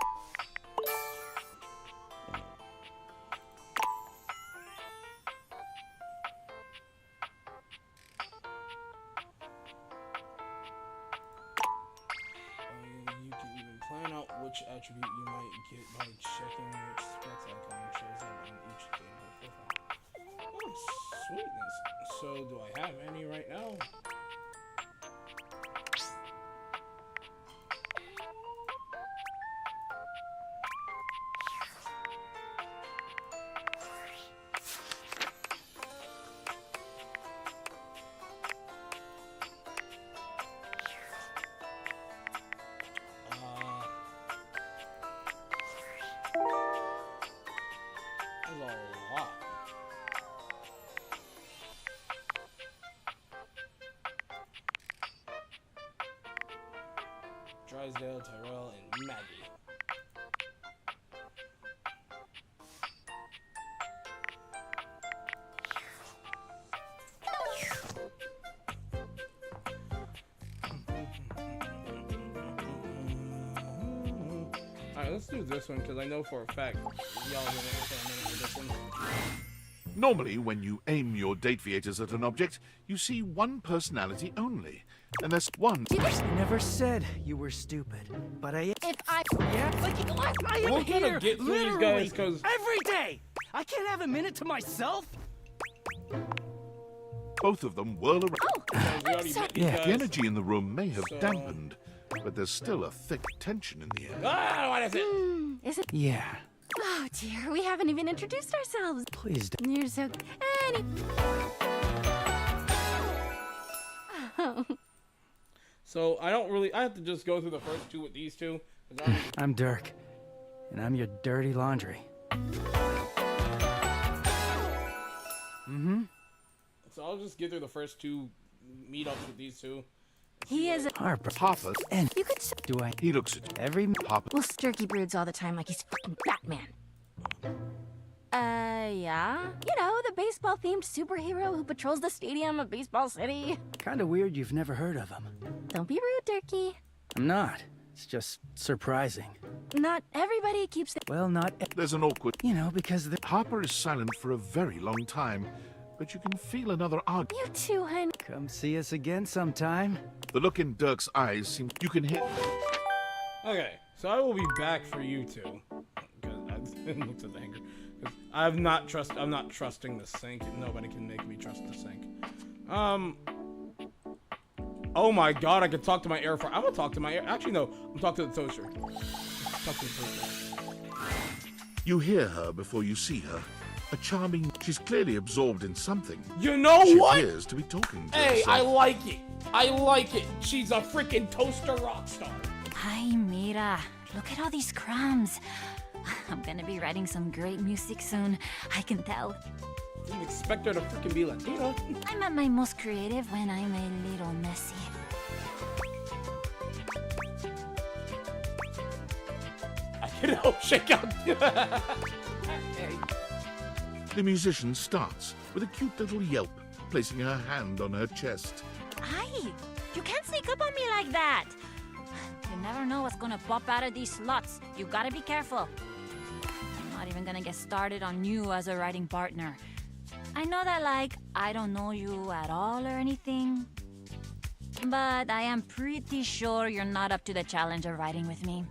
You can even plan out which attribute you might get by checking which specs icon shows up on each table profile. Oh, sweetness. So do I have any right now? There's a lot. Drysdale, Tyrell, and Maggie. Alright, let's do this one because I know for a fact y'all gonna wait for a minute with this one. Normally, when you aim your date viators at an object, you see one personality only. And there's one. I never said you were stupid, but I. If I. Yeah, I am We're gonna here get through these literally guys 'cause- every day. I can't have a minute to myself. Both of them whirl around. We already met these The guys. energy in the room may have So- dampened, but there's still a thick tension in the air. Ah, what is it? Is it? Yeah. Oh dear, we haven't even introduced ourselves. Please don't. You're so. Oh. So I have to just go through the first two with these two. I'm Dirk, and I'm your dirty laundry. Mm-hmm. So I'll just get through the first two meetups with these two. He is Harper. Papa. And You could. do I? He looks at Every Papa. Well, Sturkey broods all the time like he's fucking Batman. Yeah? You know, the baseball-themed superhero who patrols the stadium of Baseball City. kind of weird you've never heard of him. Don't be rude, Turkey. I'm not. It's just surprising. Not everybody keeps the— Well, not... There's an awkward... You know, because the... Harper is silent for a very long time, but you can feel another argument. You too, hun. Come see us again sometime. The look in Dirk's eyes seems... You can hear... Okay, so I will be back for you two. Because I looked at the hanger. I'm not trusting the sink. Nobody can make me trust the sink. Oh my god, I can talk to my air fryer. I'm gonna talk to my air. Actually, no. I'm talking to the toaster. Talk to the toaster. You hear her before you see her. A charming... She's clearly absorbed in something. You know she what? appears to be talking to Hey, herself. I like it. I like it. She's a freaking toaster rock star. Hi, Mira. Look at all these crumbs. I'm gonna be writing some great music soon. I can tell. Didn't expect her to freaking be Latina. I'm at my most creative when I'm a little messy. I can help shake out. The musician starts with a cute little yelp, placing her hand on her chest. Hi! You can't sneak up on me like that! You never know what's gonna pop out of these slots. You gotta be careful. I'm not even gonna get started on you as a writing partner. I know that, like, I don't know you at all or anything, but I am pretty sure you're not up to the challenge of writing with me.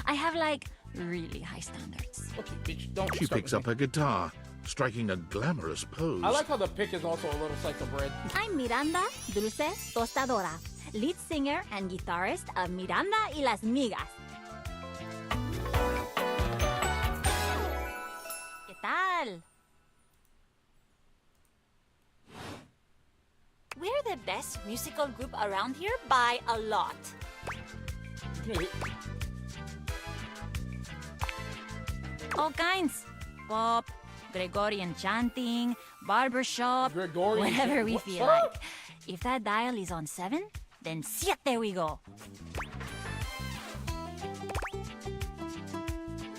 I have, like, really high standards. Okay, bitch, don't She start picks with up her guitar, striking a glamorous pose. I like how the pick is also a little slice of bread. I'm Miranda Dulce Tostadora, lead singer and guitarist of Miranda y las Migas. ¿Qué tal? We're the best musical group around here by a lot. All kinds. Pop, Gregorian chanting, barbershop, whatever we feel like. If that dial is on 7, then siete we go.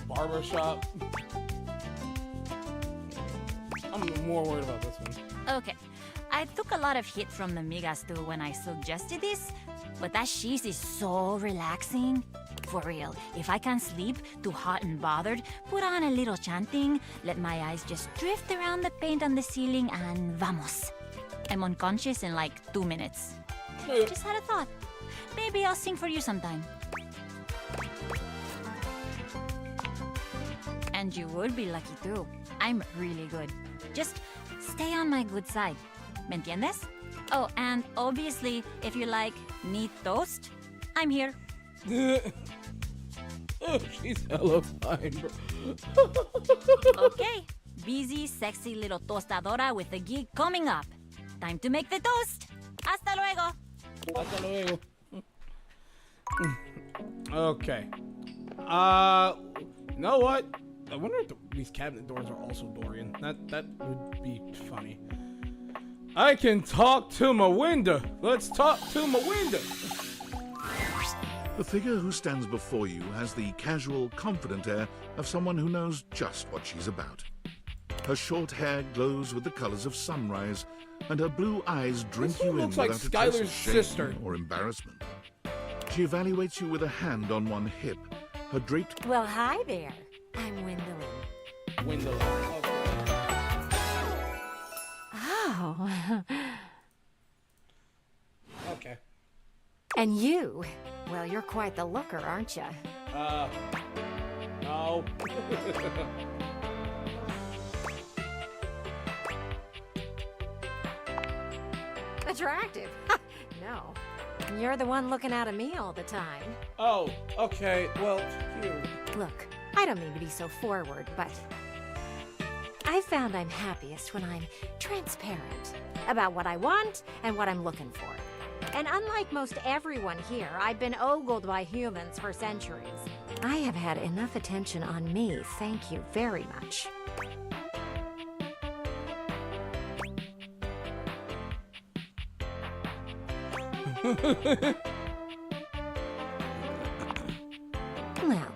Barbershop. I'm more worried about this one. Okay, I took a lot of hit from the Migas too when I suggested this, but that cheese is so relaxing. For real, if I can't sleep, too hot and bothered, put on a little chanting, let my eyes just drift around the paint on the ceiling, and vamos. I'm unconscious in like 2 minutes. Just had a thought. Maybe I'll sing for you sometime. And you would be lucky too. I'm really good. Just stay on my good side. ¿Me entiendes? Oh, and obviously, if you like neat toast, I'm here. Oh, she's hella fine, bro. Okay, busy, sexy little tostadora with a gig coming up. Time to make the toast. Hasta luego. Hasta luego. Okay. You know what? I wonder if these cabinet doors are also Dorian. That would be funny. I can talk to my window. Let's talk to my window. The figure who stands before you has the casual, confident air of someone who knows just what she's about. Her short hair glows with the colors of sunrise, and her blue eyes drink This you one in looks without like a trace of Skylar's shame sister. or embarrassment. She evaluates you with a hand on one hip, her draped... Well, hi there. I'm Gwendolyn. Gwendolyn. Oh. Okay. And you? Well, you're quite the looker, aren't you? No. Attractive? No. You're the one looking out at me all the time. Oh, okay. Well, you. Look, I don't mean to be so forward, but I found I'm happiest when I'm transparent about what I want and what I'm looking for. And unlike most everyone here, I've been ogled by humans for centuries. I have had enough attention on me, thank you very much. Well,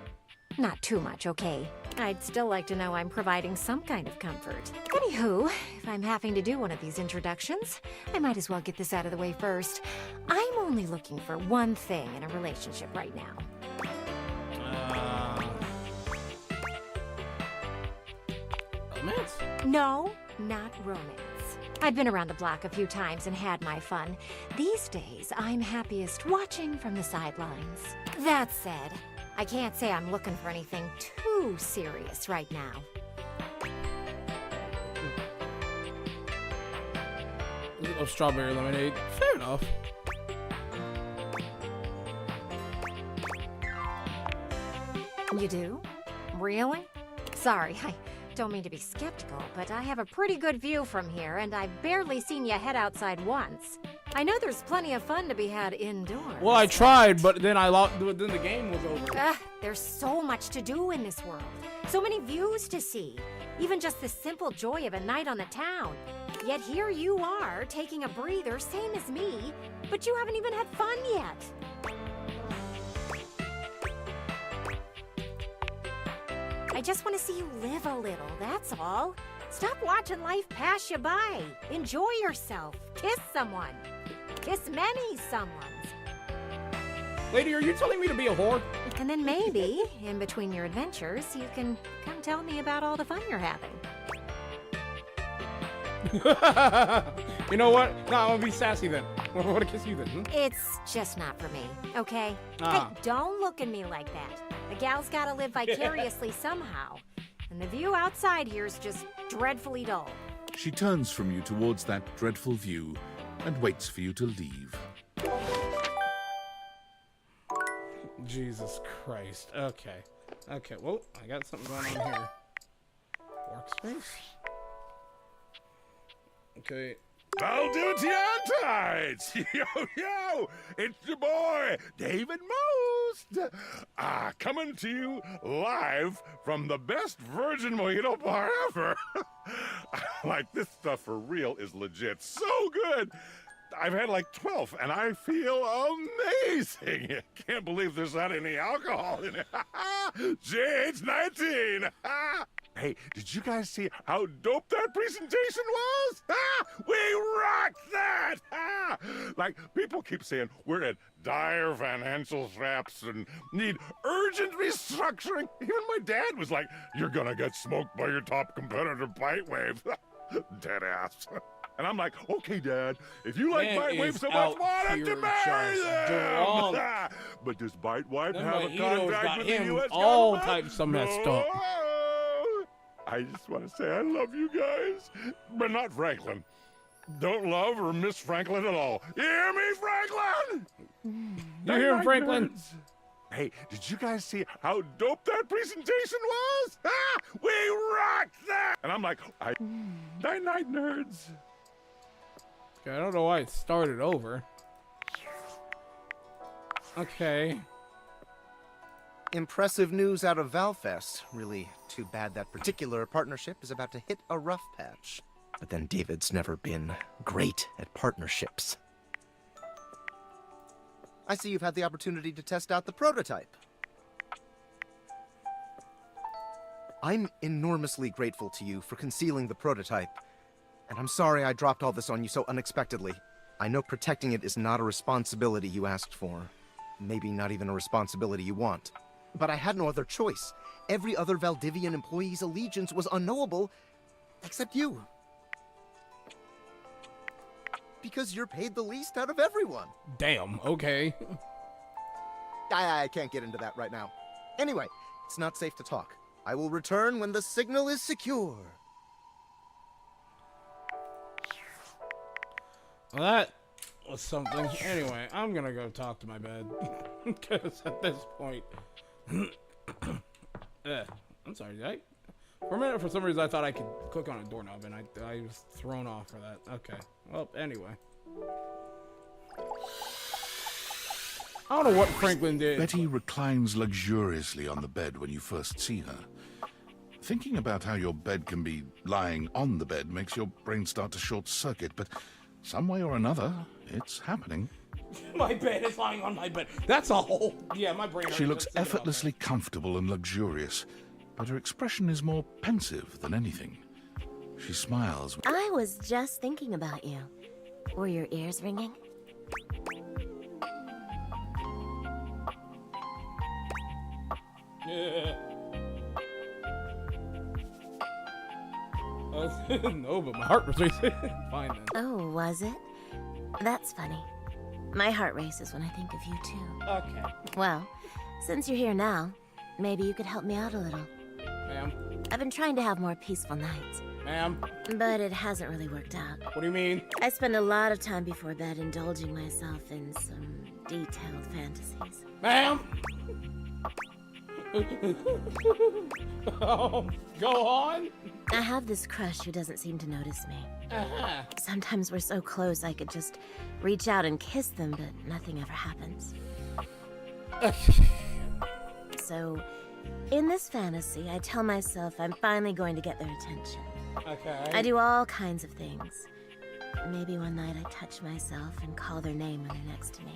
not too much, okay? I'd still like to know I'm providing some kind of comfort. Anywho, if I'm having to do one of these introductions, I might as well get this out of the way first. I'm only looking for one thing in a relationship right now. Romance? No, not romance. I've been around the block a few times and had my fun. These days, I'm happiest watching from the sidelines. That said, I can't say I'm looking for anything too serious right now. Oh, strawberry lemonade. Fair enough. You do? Really? Sorry, I don't mean to be skeptical, but I have a pretty good view from here, and I've barely seen you head outside once. I know there's plenty of fun to be had indoors. Well, I tried, but then I lost. Then the game was over. There's so much to do in this world. So many views to see. Even just the simple joy of a night on the town. Yet here you are, taking a breather, same as me, but you haven't even had fun yet. I just want to see you live a little, that's all. Stop watching life pass you by. Enjoy yourself. Kiss someone. Kiss many someones. Lady, are you telling me to be a whore? And then maybe, in between your adventures, you can come tell me about all the fun you're having. You know what? No, I'm gonna be sassy then. I want to kiss you then. Hmm? It's just not for me, okay? Ah. Hey, don't look at me like that. A gal's gotta live vicariously somehow. And the view outside here is just dreadfully dull. She turns from you towards that dreadful view and waits for you to leave. Jesus Christ. Okay. Okay, well, I got something going on here. Workspace? Okay. Valdutianites! Yo, yo! It's your boy, David Most! Coming to you live from the best virgin mojito bar ever! Like, this stuff for real is legit so good! I've had like 12, and I feel amazing! Can't believe there's not any alcohol in it! JH19! Hey, did you guys see how dope that presentation was? We rocked that! Like, people keep saying we're at dire financial straps and need urgent restructuring. Even my dad was like, you're gonna get smoked by your top competitor, Bitewave. Dead ass. And I'm like, okay, Dad, if you like Bitewave so much, why don't you marry them? But does Bitewave have a contract with the U.S. all government? types of messed up. I just want to say I love you guys, but not Franklin. Don't love or miss Franklin at all. You hear me, Franklin? You hear him, Franklin? Nerds. Hey, did you guys see how dope that presentation was? We rocked that! And I'm like, night-night, nerds. Okay, I don't know why it started over. Okay. Impressive news out of Valfest. Really too bad that particular partnership is about to hit a rough patch. But then David's never been great at partnerships. I see you've had the opportunity to test out the prototype. I'm enormously grateful to you for concealing the prototype. And I'm sorry I dropped all this on you so unexpectedly. I know protecting it is not a responsibility you asked for. Maybe not even a responsibility you want. But I had no other choice. Every other Valdivian employee's allegiance was unknowable, except you. Because you're paid the least out of everyone. Damn, okay. I can't get into that right now. Anyway, it's not safe to talk. I will return when the signal is secure. Well, that was something. Anyway, I'm gonna go talk to my bed. Because at this point... I'm sorry, did I... For a minute, for some reason, I thought I could click on a doorknob, and I was thrown off for that. Okay. Well, anyway. I don't know what Franklin did. Betty reclines luxuriously on the bed when you first see her. Thinking about how your bed can be lying on the bed makes your brain start to short-circuit, but some way or another, it's happening. My bed is lying on my bed. That's a whole... Yeah, my brain... She looks effortlessly comfortable and luxurious, but her expression is more pensive than anything. She smiles. I was just thinking about you. Were your ears ringing? Yeah. No, but my heart was racing. Fine then. Oh, was it? That's funny. My heart races when I think of you too. Okay. Well, since you're here now, maybe you could help me out a little. Ma'am? I've been trying to have more peaceful nights. Ma'am? But it hasn't really worked out. What do you mean? I spend a lot of time before bed indulging myself in some detailed fantasies. Ma'am? Go on. I have this crush who doesn't seem to notice me. Uh-huh. Sometimes we're so close I could just reach out and kiss them, but nothing ever happens. So, in this fantasy, I tell myself I'm finally going to get their attention. Okay. I do all kinds of things. Maybe one night I touch myself and call their name when they're next to me.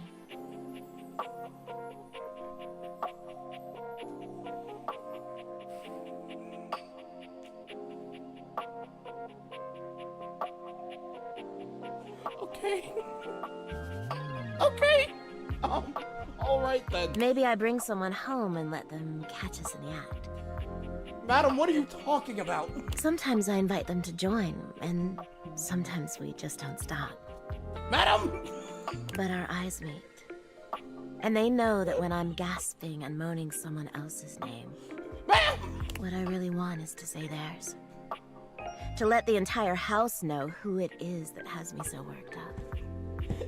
Okay. Okay. All right then. Maybe I bring someone home and let them catch us in the act. Madam, what are you talking about? Sometimes I invite them to join, and sometimes we just don't stop. Madam! But our eyes meet. And they know that when I'm gasping and moaning someone else's name, what I really want is to say theirs. To let the entire house know who it is that has me so worked up.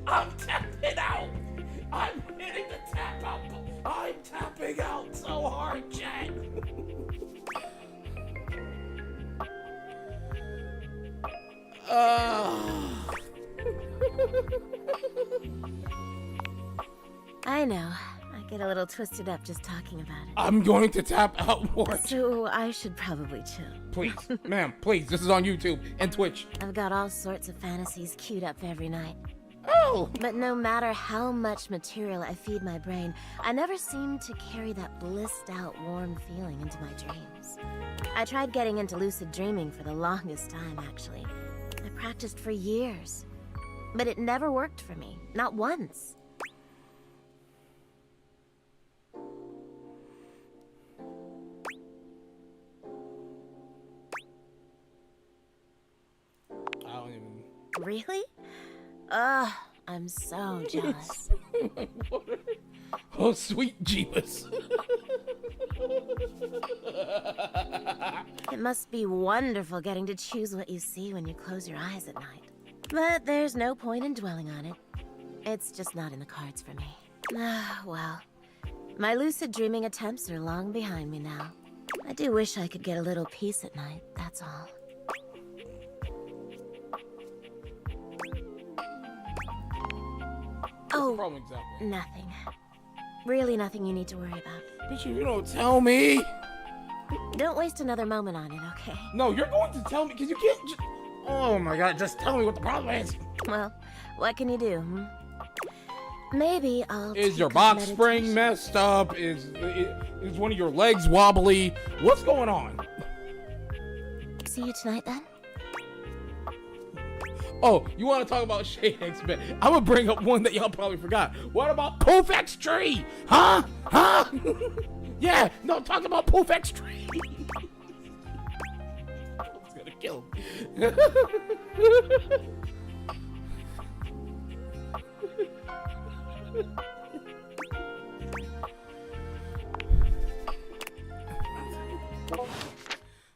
I'm tapping out! I'm hitting the tap out! I'm tapping out so hard, Jack! I know. I get a little twisted up just talking about it. I'm going to tap out more. So I should probably chill. Please, ma'am, please. This is on YouTube and Twitch. I've got all sorts of fantasies queued up every night. Oh! But no matter how much material I feed my brain, I never seem to carry that blissed out, warm feeling into my dreams. I tried getting into lucid dreaming for the longest time, actually. I practiced for years. But it never worked for me. Not once. I don't even... Really? Ugh, I'm so jealous. Oh, sweet Jeebus. It must be wonderful getting to choose what you see when you close your eyes at night. But there's no point in dwelling on it. It's just not in the cards for me. Ah, well. My lucid dreaming attempts are long behind me now. I do wish I could get a little peace at night, that's all. Oh, problem exactly? nothing. Really nothing you need to worry about. But you don't tell me. Don't waste another moment on it, okay? No, you're going to tell me, because you can't just... Oh my god, just tell me what the problem is. Well, what can you do, Maybe I'll Is your box spring messed up? Is one of your legs wobbly? What's going on? See you tonight, then? Oh, you want to talk about Shade X-Men? I'm going to bring up one that y'all probably forgot. What about Poofx Tree? Huh? Huh? Yeah, no, talk about Poofx Tree. It's going to kill him.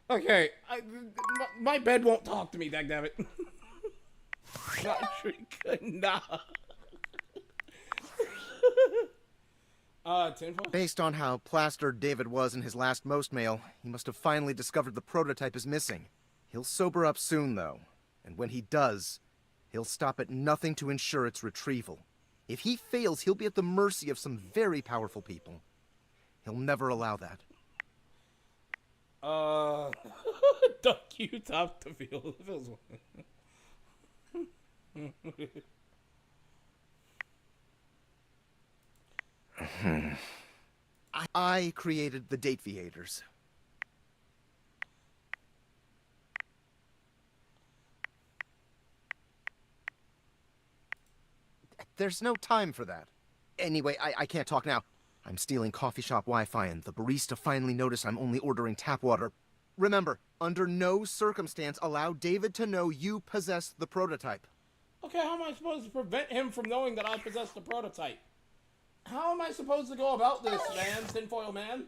Okay, my bed won't talk to me, dagnabbit. Nah. Tinfoil? Based on how plastered David was in his last most mail, he must have finally discovered the prototype is missing. He'll sober up soon, though. And when he does, he'll stop at nothing to ensure its retrieval. If he fails, he'll be at the mercy of some very powerful people. He'll never allow that. Duck you top to feel. I created the Dateviators. There's no time for that. Anyway, I can't talk now. I'm stealing coffee shop Wi-Fi, and the barista finally noticed I'm only ordering tap water. Remember, under no circumstance allow David to know you possess the prototype. Okay, how am I supposed to prevent him from knowing that I possess the prototype? How am I supposed to go about this, man? Tinfoil man?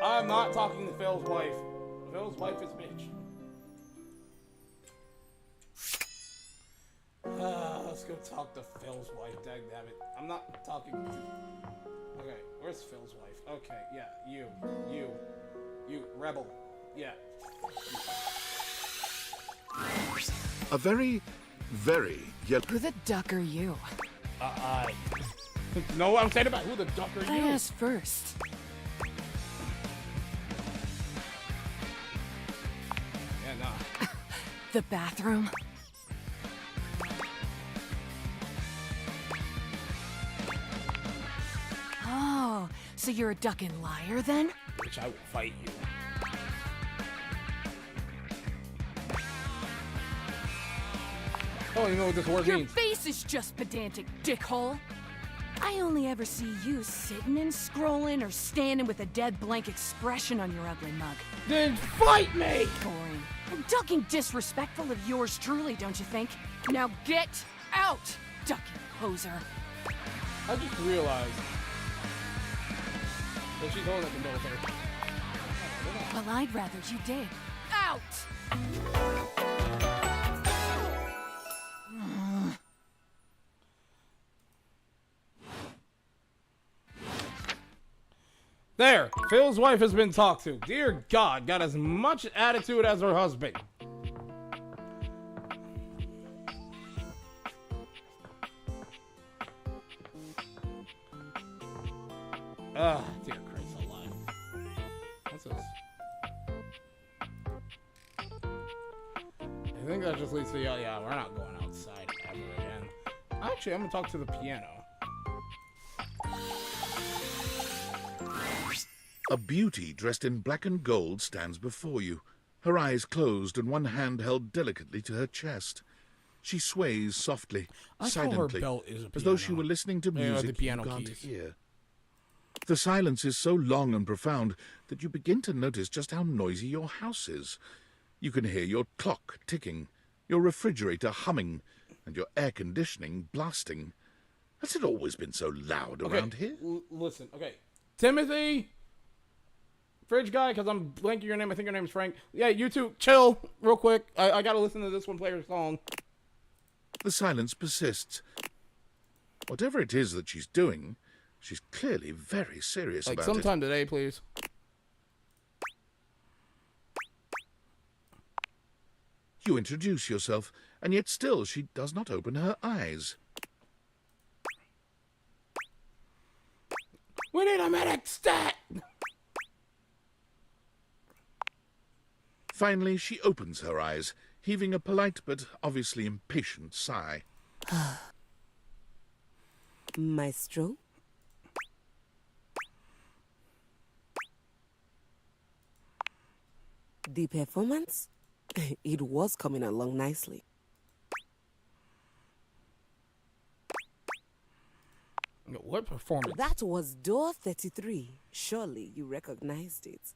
I'm not talking to Phil's wife. Phil's wife is bitch. Let's go talk to Phil's wife, dagnabbit. I'm not talking to... Okay, where's Phil's wife? Okay, yeah, you, rebel. Yeah. A very, very yellow... Who the duck are you? Know what I'm saying about who the duck are I you? asked first. Yeah, nah. The bathroom? Oh, so you're a duck and liar then? Which I will fight you. Oh, you know what this word Your means. face is just pedantic, dickhole. I only ever see you sitting and scrolling or standing with a dead blank expression on your ugly mug. Then fight me! Boring. And ducking disrespectful of yours truly, don't you think? Now get out, ducking poser. I just realized that she's holding up the military. Well, I'd rather you did. Out! There, Phil's wife has been talked to. Dear God, got as much attitude as her husband. Dear Christ alive. What's this? I think that just leads to, yeah, we're not going outside ever again. Actually, I'm gonna talk to the piano. A beauty dressed in black and gold stands before you, her eyes closed and one hand held delicately to her chest. She sways softly, I call her silently, belt is a as though she piano. were listening to Yeah, music the piano you can't keys. hear. The silence is so long and profound that you begin to notice just how noisy your house is. You can hear your clock ticking, your refrigerator humming, and your air conditioning blasting. Has it always been so loud around here? Listen, okay. Timothy! Fridge guy, because I'm blanking your name. I think your name is Frank. Yeah, you two, chill real quick. I gotta listen to this one player's song. The silence persists. Whatever it is that she's doing, she's clearly very serious Like about sometime today, please. You introduce yourself, and yet still she does not open her eyes. We need a medic stat! Finally, she opens her eyes, heaving a polite but obviously impatient sigh. Maestro? The performance? It was coming along nicely. What performance? That was door 33. Surely you recognized it.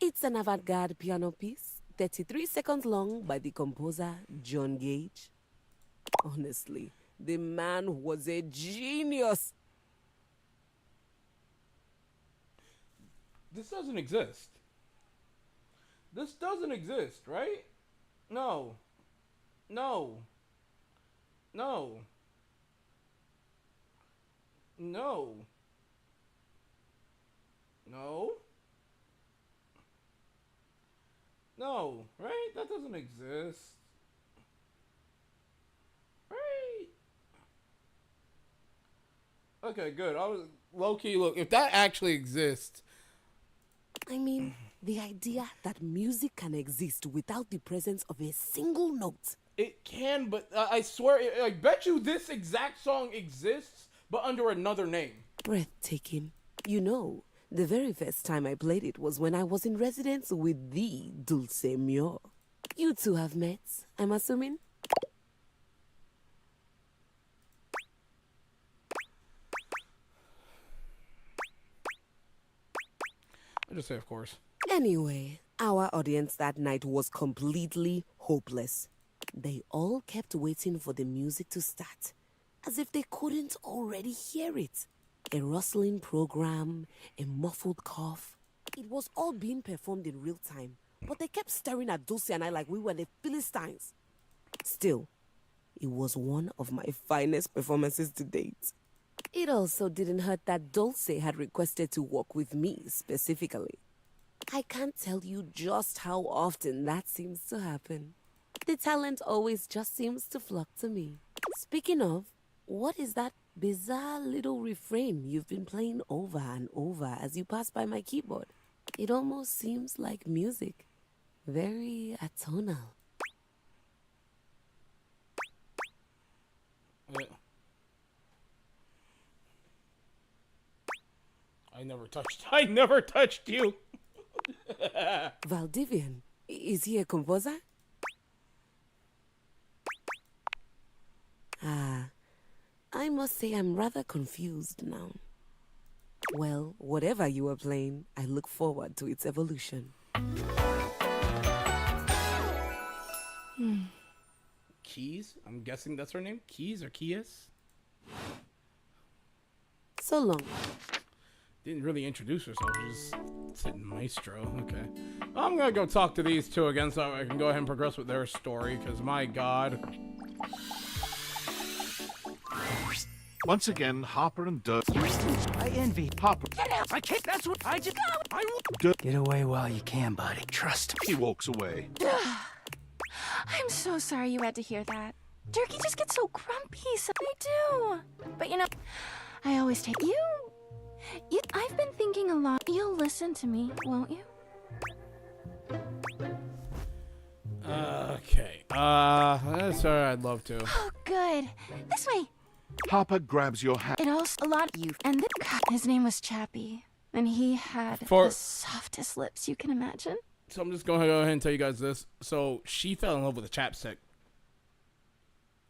It's an avant-garde piano piece, 33 seconds long by the composer John Gage. Honestly, the man was a genius. This doesn't exist. This doesn't exist, right? No. No. No. No. No. No, right? That doesn't exist. Right? Okay, good. I was low-key, look, if that actually exists. I mean, the idea that music can exist without the presence of a single note. It can, but I swear, I bet you this exact song exists, but under another name. Breathtaking. You know, the very first time I played it was when I was in residence with the Dulce. You two have met, I'm assuming? I'll just say, of course. Anyway, our audience that night was completely hopeless. They all kept waiting for the music to start, as if they couldn't already hear it. A rustling program, a muffled cough. It was all being performed in real time, but they kept staring at Dulce and I like we were the Philistines. Still, it was one of my finest performances to date. It also didn't hurt that Dulce had requested to work with me specifically. I can't tell you just how often that seems to happen. The talent always just seems to flock to me. Speaking of, what is that bizarre little refrain you've been playing over and over as you pass by my keyboard? It almost seems like music. Very atonal. I never touched you. Valdivian, is he a composer? I must say I'm rather confused now. Well, whatever you are playing, I look forward to its evolution. Keys? I'm guessing that's her name? Keys or Kias? So long. Didn't really introduce herself, just said maestro. Okay. I'm gonna go talk to these two again so I can go ahead and progress with their story, because my god. Once again, Harper and Dirk. I envy. Harper. Get out! I can't. That's what I just. I will. Get away while you can, buddy. Trust me. He walks away. I'm so sorry you had to hear that. Durkee just gets so grumpy. So I do. But you know, I always take you. I've been thinking a lot. You'll listen to me, won't you? Okay. That's alright. I'd love to. Oh, good. This way. Harper grabs your hand. It also a lot of you. And his name was Chappie, and he had the softest lips you can imagine. So I'm just going to go ahead and tell you guys this. So she fell in love with a chapstick,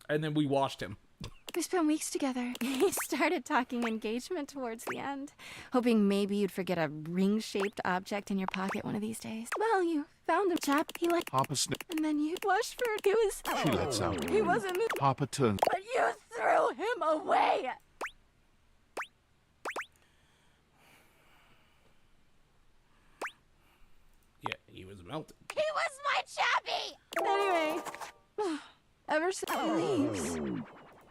and then we watched him. We spent weeks together. He started talking engagement towards the end, hoping maybe you'd forget a ring-shaped object in your pocket one of these days. Well, you found him, chap. He like Harper sniffed. and then you blushed for it. He was. She lets out. He wasn't. Harper turns. But you threw him away. Yeah, he was melted. He was my Chappie. Anyway, ever since he leaves.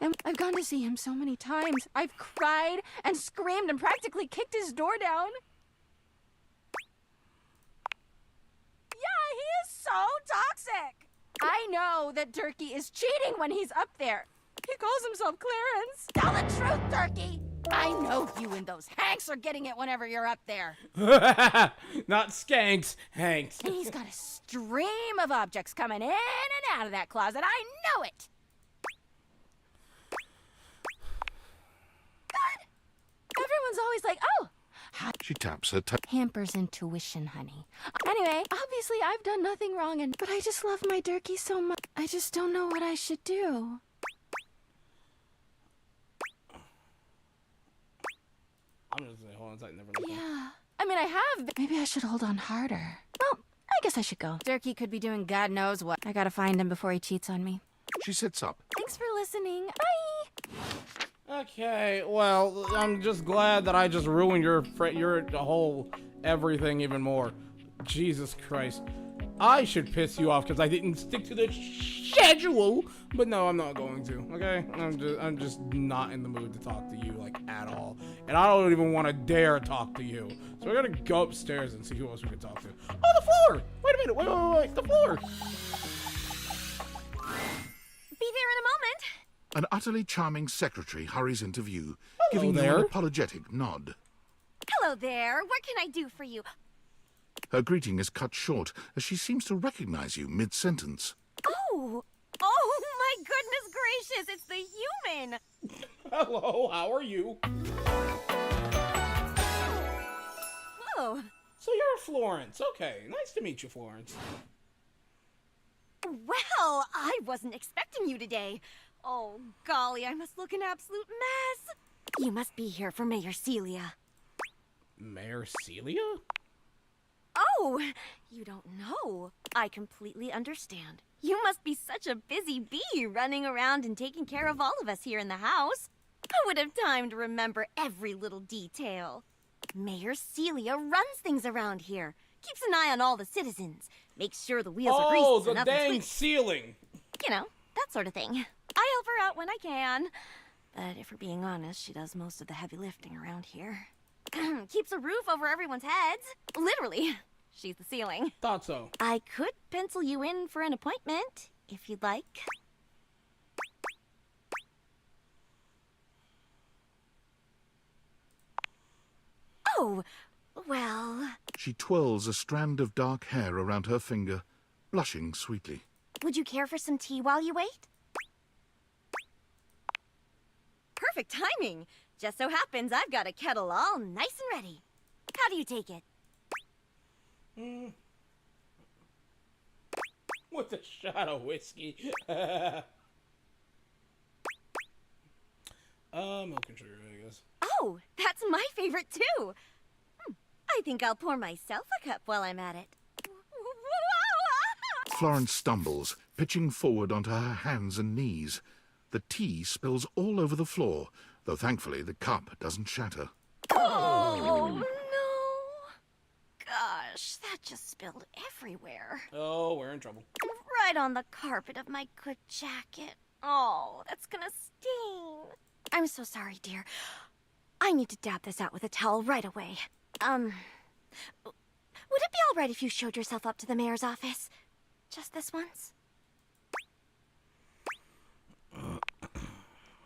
And I've gone to see him so many times. I've cried and screamed and practically kicked his door down. Yeah, he is so toxic. I know that Durkee is cheating when he's up there. He calls himself Clarence. Tell the truth, Durkee. I know you and those Hanks are getting it whenever you're up there. Not skanks, Hanks. And he's got a stream of objects coming in and out of that closet. I know it. God. Everyone's always like, oh. She taps her toe. Hampers intuition, honey. Anyway, obviously I've done nothing wrong, but I just love my Durkee so much. I just don't know what I should do. I'm just gonna hold on tight, never let go. Yeah. I mean, I have, but maybe I should hold on harder. Well, I guess I should go. Durkee could be doing God knows what. I gotta find him before he cheats on me. She sits up. Thanks for listening. Bye! Okay, well, I'm just glad that I just ruined your whole everything even more. Jesus Christ. I should piss you off because I didn't stick to the schedule, but no, I'm not going to, okay? I'm just not in the mood to talk to you, like, at all. And I don't even want to dare talk to you. So we're gonna go upstairs and see who else we can talk to. Oh, the floor! Wait a minute, wait, the floor! Be there in a moment. An utterly charming secretary hurries into view. giving you there. an apologetic nod. Hello there. What can I do for you? Her greeting is cut short as she seems to recognize you mid-sentence. Oh! Oh my goodness gracious! It's the human! Hello, how are you? Oh. So you're Florence. Okay, nice to meet you, Florence. Well, I wasn't expecting you today. Oh, golly, I must look an absolute mess. You must be here for Mayor Celia. Mayor Celia? Oh, you don't know. I completely understand. You must be such a busy bee running around and taking care of all of us here in the house. I would have time to remember every little detail. Mayor Celia runs things around here. Keeps an eye on all the citizens. Makes sure the wheels are Oh, greased the and up and dang squeaky. ceiling. You know, that sort of thing. I help her out when I can. But if we're being honest, she does most of the heavy lifting around here. Keeps a roof over everyone's heads. Literally. She's the ceiling. Thought so. I could pencil you in for an appointment, if you'd like. Oh, well... She twirls a strand of dark hair around her finger, blushing sweetly. Would you care for some tea while you wait? Perfect timing. Just so happens I've got a kettle all nice and ready. How do you take it? With a shot of whiskey. Milk and sugar, I guess. Oh, that's my favorite too. I think I'll pour myself a cup while I'm at it. Florence stumbles, pitching forward onto her hands and knees. The tea spills all over the floor, though thankfully the cup doesn't shatter. Oh, no. Gosh, that just spilled everywhere. Oh, we're in trouble. Right on the carpet of my good jacket. Oh, that's gonna sting. I'm so sorry, dear. I need to dab this out with a towel right away. Would it be all right if you showed yourself up to the mayor's office? Just this once?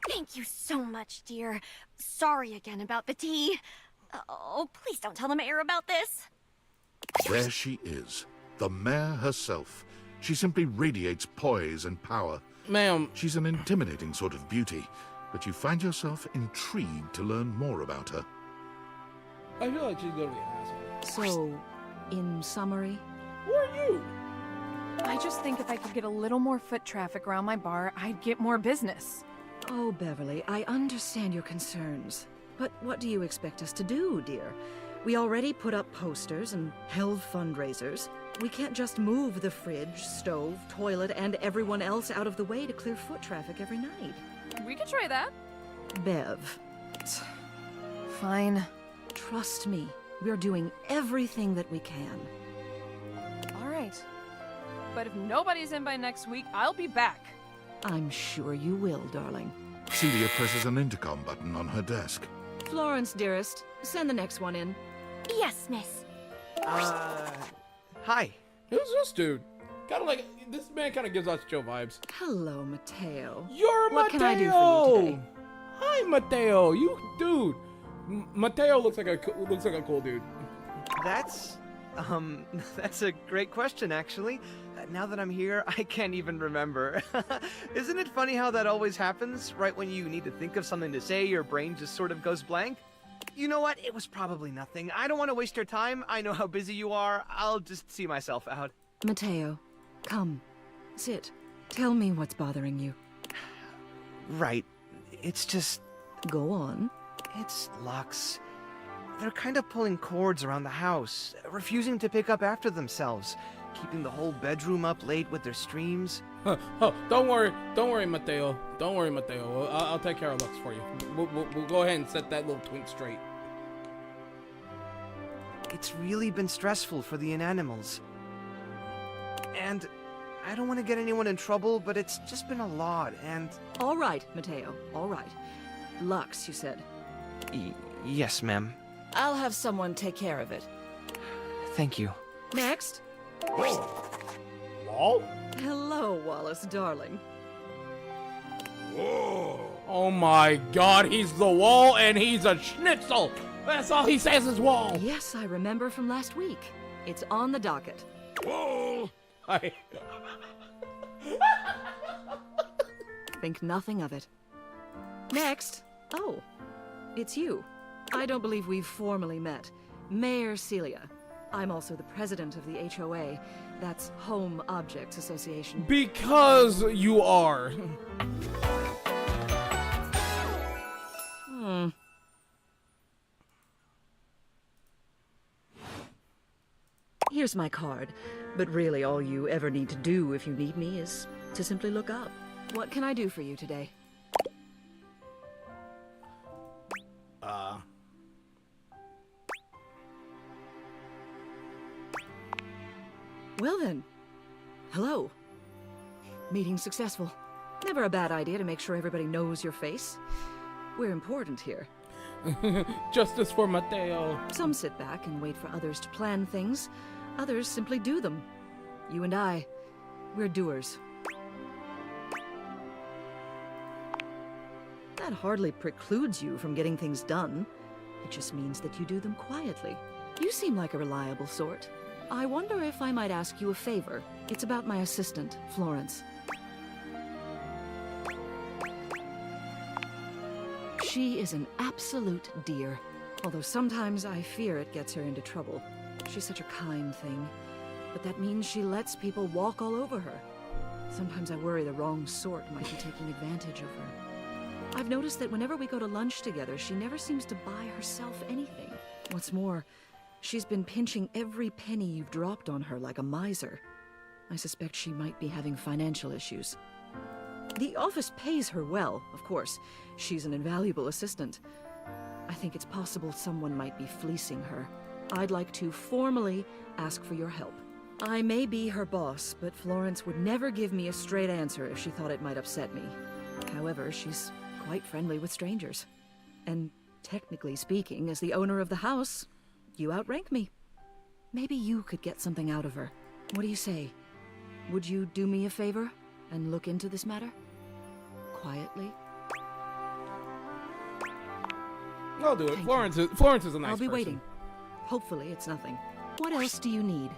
Thank you so much, dear. Sorry again about the tea. Oh, please don't tell the mayor about this. There she is, the mayor herself. She simply radiates poise and power. Ma'am. She's an intimidating sort of beauty, but you find yourself intrigued to learn more about her. I feel like she's gonna be an asshole. So, in summary? Who are you? I just think if I could get a little more foot traffic around my bar, I'd get more business. Oh, Beverly, I understand your concerns. But what do you expect us to do, dear? We already put up posters and held fundraisers. We can't just move the fridge, stove, toilet, and everyone else out of the way to clear foot traffic every night. We could try that. Bev. Fine. Trust me, we're doing everything that we can. All right. But if nobody's in by next week, I'll be back. I'm sure you will, darling. Celia presses an intercom button on her desk. Florence, dearest, send the next one in. Yes, miss. Hi. Who's this dude? Kind of like, this man kind of gives us chill vibes. Hello, Mateo. You're What Mateo! can I do for you today? Hi, Mateo. You, dude. Mateo looks like a cool dude. That's a great question, actually. Now that I'm here, I can't even remember. Isn't it funny how that always happens? Right when you need to think of something to say, your brain just sort of goes blank? You know what? It was probably nothing. I don't want to waste your time. I know how busy you are. I'll just see myself out. Mateo, come. Sit. Tell me what's bothering you. Right. It's just... Go on. It's Lux. They're kind of pulling cords around the house, refusing to pick up after themselves, keeping the whole bedroom up late with their streams. Oh, don't worry, Mateo. Don't worry, Mateo. I'll take care of Lux for you. We'll go ahead and set that little twink straight. It's really been stressful for the inanimals. And I don't want to get anyone in trouble, but it's just been a lot, and... All right, Mateo, all right. Lux, you said. Yes, ma'am. I'll have someone take care of it. Thank you. Next. Wall? Hello, Wallace, darling. Whoa. Oh my god, he's the wall and he's a schnitzel. That's all he says is wall. Yes, I remember from last week. It's on the docket. Wall. Think nothing of it. Next. Oh, it's you. I don't believe we've formally met. Mayor Celia. I'm also the president of the HOA. That's Home Objects Association. Because you are. Here's my card, but really all you ever need to do if you need me is to simply look up. What can I do for you today? Well then, hello. Meeting successful. Never a bad idea to make sure everybody knows your face. We're important here. Justice for Mateo. Some sit back and wait for others to plan things. Others simply do them. You and I, we're doers. That hardly precludes you from getting things done. It just means that you do them quietly. You seem like a reliable sort. I wonder if I might ask you a favor. It's about my assistant, Florence. She is an absolute dear, although sometimes I fear it gets her into trouble. She's such a kind thing, but that means she lets people walk all over her. Sometimes I worry the wrong sort might be taking advantage of her. I've noticed that whenever we go to lunch together, she never seems to buy herself anything. What's more, she's been pinching every penny you've dropped on her like a miser. I suspect she might be having financial issues. The office pays her well, of course. She's an invaluable assistant. I think it's possible someone might be fleecing her. I'd like to formally ask for your help. I may be her boss, but Florence would never give me a straight answer if she thought it might upset me. However, she's quite friendly with strangers. And technically speaking, as the owner of the house, you outrank me. Maybe you could get something out of her. What do you say? Would you do me a favor and look into this matter? Quietly? I'll do it. Thank Florence you. is a nice I'll be person. waiting. Hopefully it's nothing. What else do you need?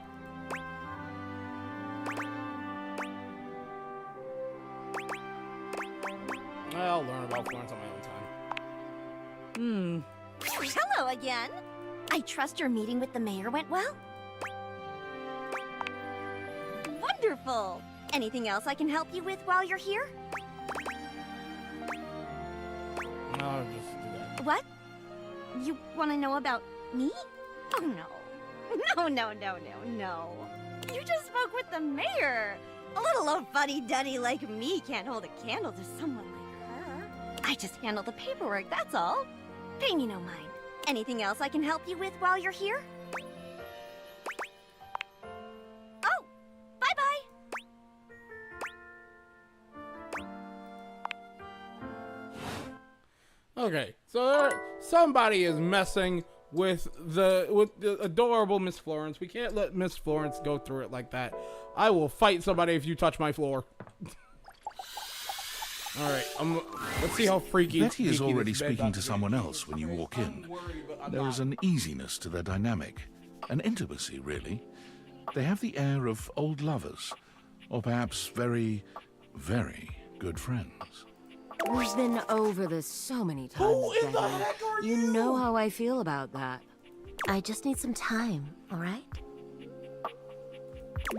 I'll learn about Florence on my own time. Hello again. I trust your meeting with the mayor went well? Wonderful. Anything else I can help you with while you're here? No, just do that. What? You want to know about me? Oh, no. No. You just spoke with the mayor. A little old fuddy-duddy like me can't hold a candle to someone like her. I just handle the paperwork, that's all. Pay me no mind. Anything else I can help you with while you're here? Oh, bye-bye. Okay, so somebody is messing with the adorable Miss Florence. We can't let Miss Florence go through it like that. I will fight somebody if you touch my floor. All right, let's see how freaky. Betty is geeky already this bed's speaking about to be. someone else when you walk in. There is an easiness to their dynamic, an intimacy, really. They have the air of old lovers, or perhaps very, very good friends. We've been over this so many times, Who in the Betty. heck are You know how I feel about that. I just need some time, all right?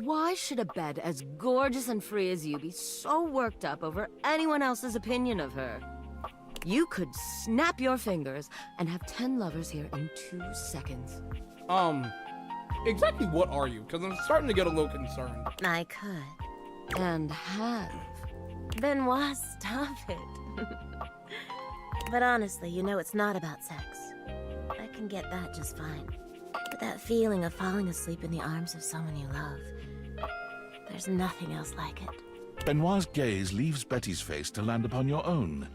Why should a bed as gorgeous and free as you be so worked up over anyone else's opinion of her? You could snap your fingers and have 10 lovers here in 2 seconds. Exactly what are you? Because I'm starting to get a little concerned. I could. And have. Benoit, stop it. But honestly, you know it's not about sex. I can get that just fine. But that feeling of falling asleep in the arms of someone you love, there's nothing else like it. Benoit's gaze leaves Betty's face to land upon your own.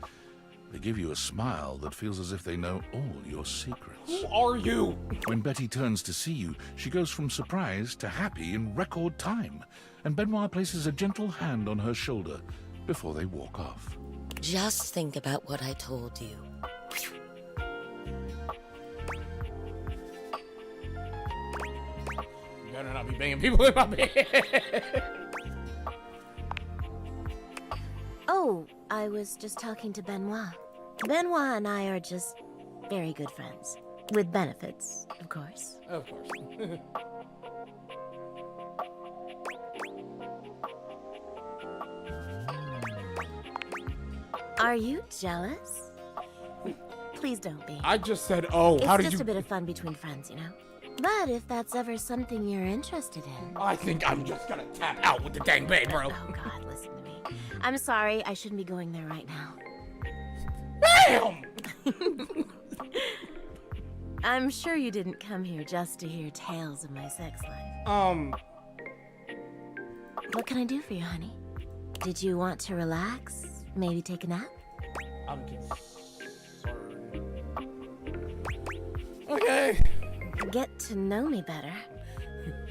They give you a smile that feels as if they know all your secrets. Who are you? When Betty turns to see you, she goes from surprise to happy in record time, and Benoit places a gentle hand on her shoulder before they walk off. Just think about what I told you. You better not be banging people in my bed. Oh, I was just talking to Benoit. Benoit and I are just very good friends. With benefits, of course. Of course. Are you jealous? Please don't be. I just said, oh, how did you... It's just a bit of fun between friends, you know? But if that's ever something you're interested in... I think I'm just gonna tap out with the dang babe, bro. Oh, God, listen to me. I'm sorry, I shouldn't be going there right now. Damn! I'm sure you didn't come here just to hear tales of my sex life. What can I do for you, honey? Did you want to relax? Maybe take a nap? I'm concerned. Okay. Get to know me better.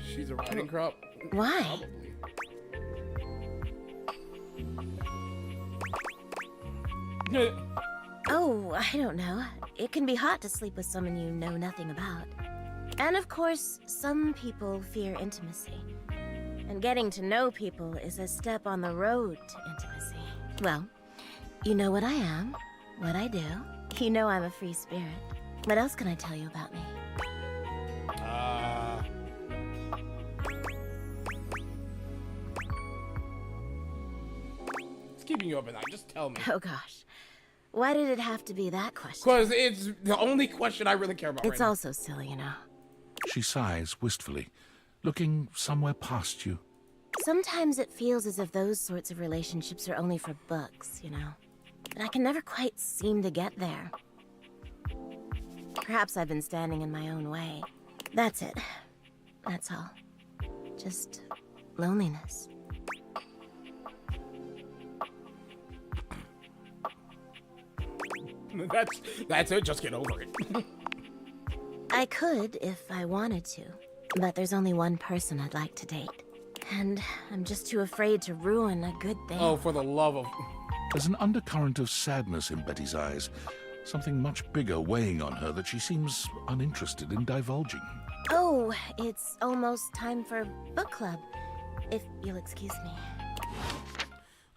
She's a riding crop. Why? Oh, I don't know. It can be hot to sleep with someone you know nothing about. And of course, some people fear intimacy. And getting to know people is a step on the road to intimacy. Well, you know what I am, what I do. You know I'm a free spirit. What else can I tell you about me? It's keeping you up at night. Just tell me. Oh gosh. Why did it have to be that question? Because it's the only question I really care about It's right also silly, you know. She sighs wistfully, looking somewhere past you. Sometimes it feels as if those sorts of relationships are only for books, you know. But I can never quite seem to get there. Perhaps I've been standing in my own way. That's it. That's all. Just loneliness. That's it. Just get over it. I could if I wanted to, but there's only one person I'd like to date. And I'm just too afraid to ruin a good thing. Oh, for the love of... There's an undercurrent of sadness in Betty's eyes, something much bigger weighing on her that she seems uninterested in divulging. Oh, it's almost time for book club, if you'll excuse me.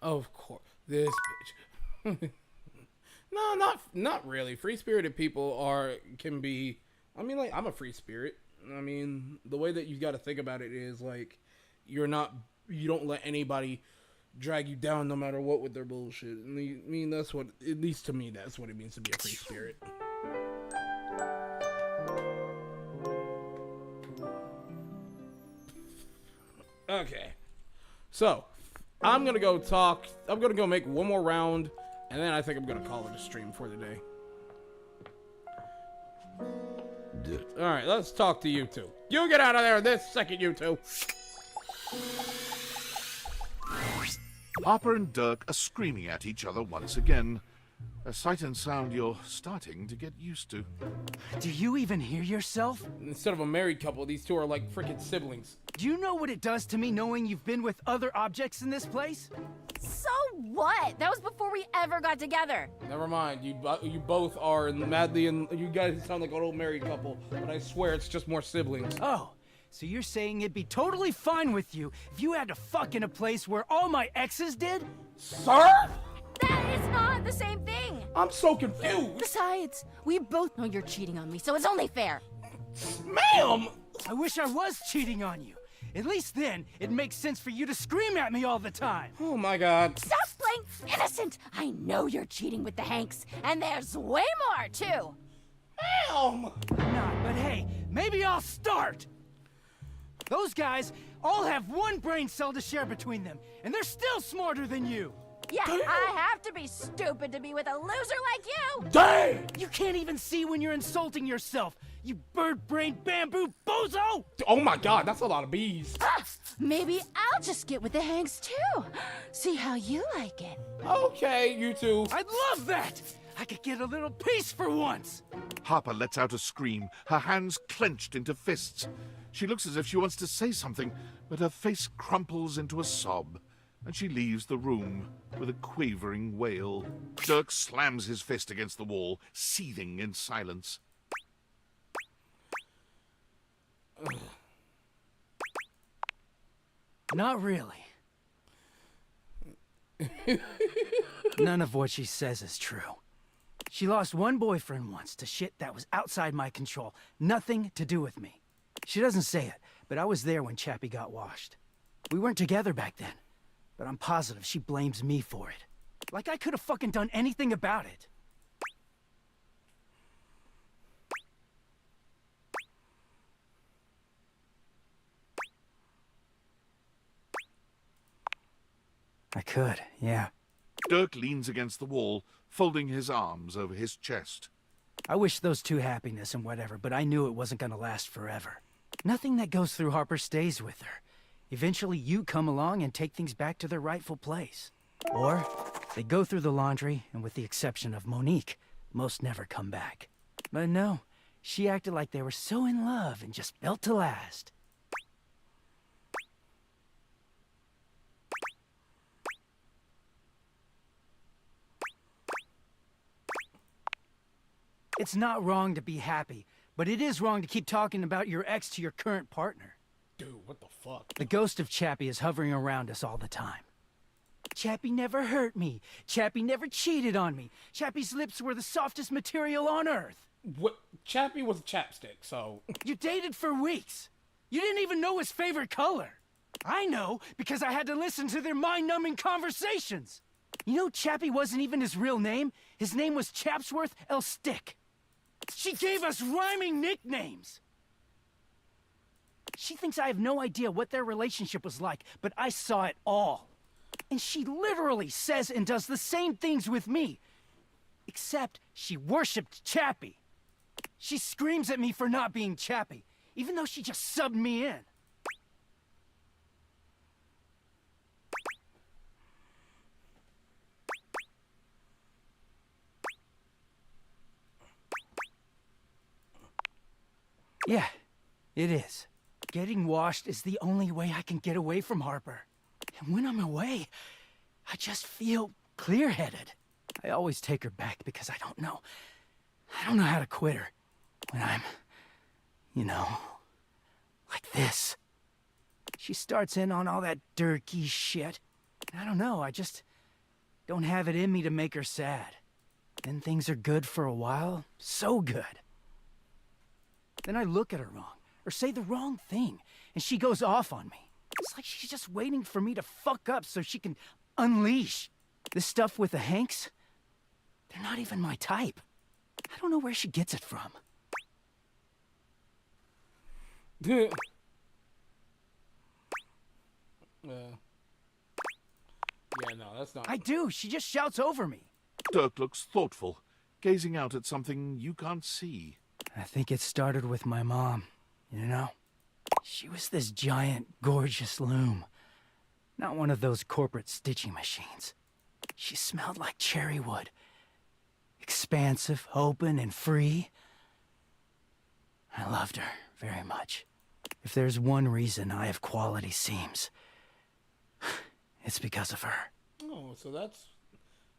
Of course. This bitch. No, not really. Free-spirited people can be... I mean, like, I'm a free spirit. I mean, the way that you got to think about it is, like, you don't let anybody drag you down no matter what with their bullshit. I mean, that's what, at least to me, that's what it means to be a free spirit. Okay. So, I'm going to go make one more round, and then I think I'm going to call it a stream for the day. Alright, let's talk to you two. You get out of there this second, you two. Harper and Dirk are screaming at each other once again. A sight and sound you're starting to get used to. Do you even hear yourself? Instead of a married couple, these two are like freaking siblings. Do you know what it does to me knowing you've been with other objects in this place? So what? That was before we ever got together. Never mind. You both are madly in... You guys sound like an old married couple, but I swear it's just more siblings. Oh, so you're saying it'd be totally fine with you if you had to fuck in a place where all my exes did? Sir? That is not the same thing. I'm so confused. Besides, we both know you're cheating on me, so it's only fair. Ma'am! I wish I was cheating on you. At least then, it makes sense for you to scream at me all the time. Oh my god. Stop playing innocent! I know you're cheating with the Hanks, and there's way more, too. Ma'am! Not, but hey, maybe I'll start. Those guys all have one brain cell to share between them, and they're still smarter than you. Yeah, I have to be stupid to be with a loser like you! Dang! You can't even see when you're insulting yourself, you bird-brained bamboo bozo! Oh my god, that's a lot of bees. Maybe I'll just get with the Hanks too. See how you like it. Okay, you two. I'd love that! I could get a little peace for once! Harper lets out a scream, her hands clenched into fists. She looks as if she wants to say something, but her face crumples into a sob, and she leaves the room with a quavering wail. Dirk slams his fist against the wall, seething in silence. Not really. None of what she says is true. She lost one boyfriend once to shit that was outside my control. Nothing to do with me. She doesn't say it, but I was there when Chappie got washed. We weren't together back then, but I'm positive she blames me for it. Like I could have fucking done anything about it. I could, yeah. Dirk leans against the wall, folding his arms over his chest. I wish those two happiness and whatever, but I knew it wasn't gonna last forever. Nothing that goes through Harper stays with her. Eventually you come along and take things back to their rightful place. Or they go through the laundry, and with the exception of Monique, most never come back. But no, she acted like they were so in love and just built to last. It's not wrong to be happy, but it is wrong to keep talking about your ex to your current partner. Dude, what the fuck? The ghost of Chappie is hovering around us all the time. Chappie never hurt me. Chappie never cheated on me. Chappie's lips were the softest material on earth. What? Chappie was a chapstick, so... You dated for weeks. You didn't even know his favorite color. I know, because I had to listen to their mind-numbing conversations. You know Chappie wasn't even his real name? His name was Chapsworth L. Stick. She gave us rhyming nicknames. She thinks I have no idea what their relationship was like, but I saw it all. And she literally says and does the same things with me. Except she worshipped Chappie. She screams at me for not being Chappie, even though she just subbed me in. Yeah, it is. Getting washed is the only way I can get away from Harper. And when I'm away, I just feel clear-headed. I always take her back because I don't know how to quit her. When I'm, you know, like this. She starts in on all that dirty shit. I don't know, I just don't have it in me to make her sad. Then things are good for a while, so good. Then I look at her wrong, or say the wrong thing, and she goes off on me. It's like she's just waiting for me to fuck up so she can unleash. This stuff with the Hanks, they're not even my type. I don't know where she gets it from. Yeah, no, that's not... I do, she just shouts over me. Dirk looks thoughtful, gazing out at something you can't see. I think it started with my mom, you know? She was this giant, gorgeous loom. Not one of those corporate stitching machines. She smelled like cherry wood. Expansive, open, and free. I loved her very much. If there's one reason I have quality seams, it's because of her. Oh, so that's...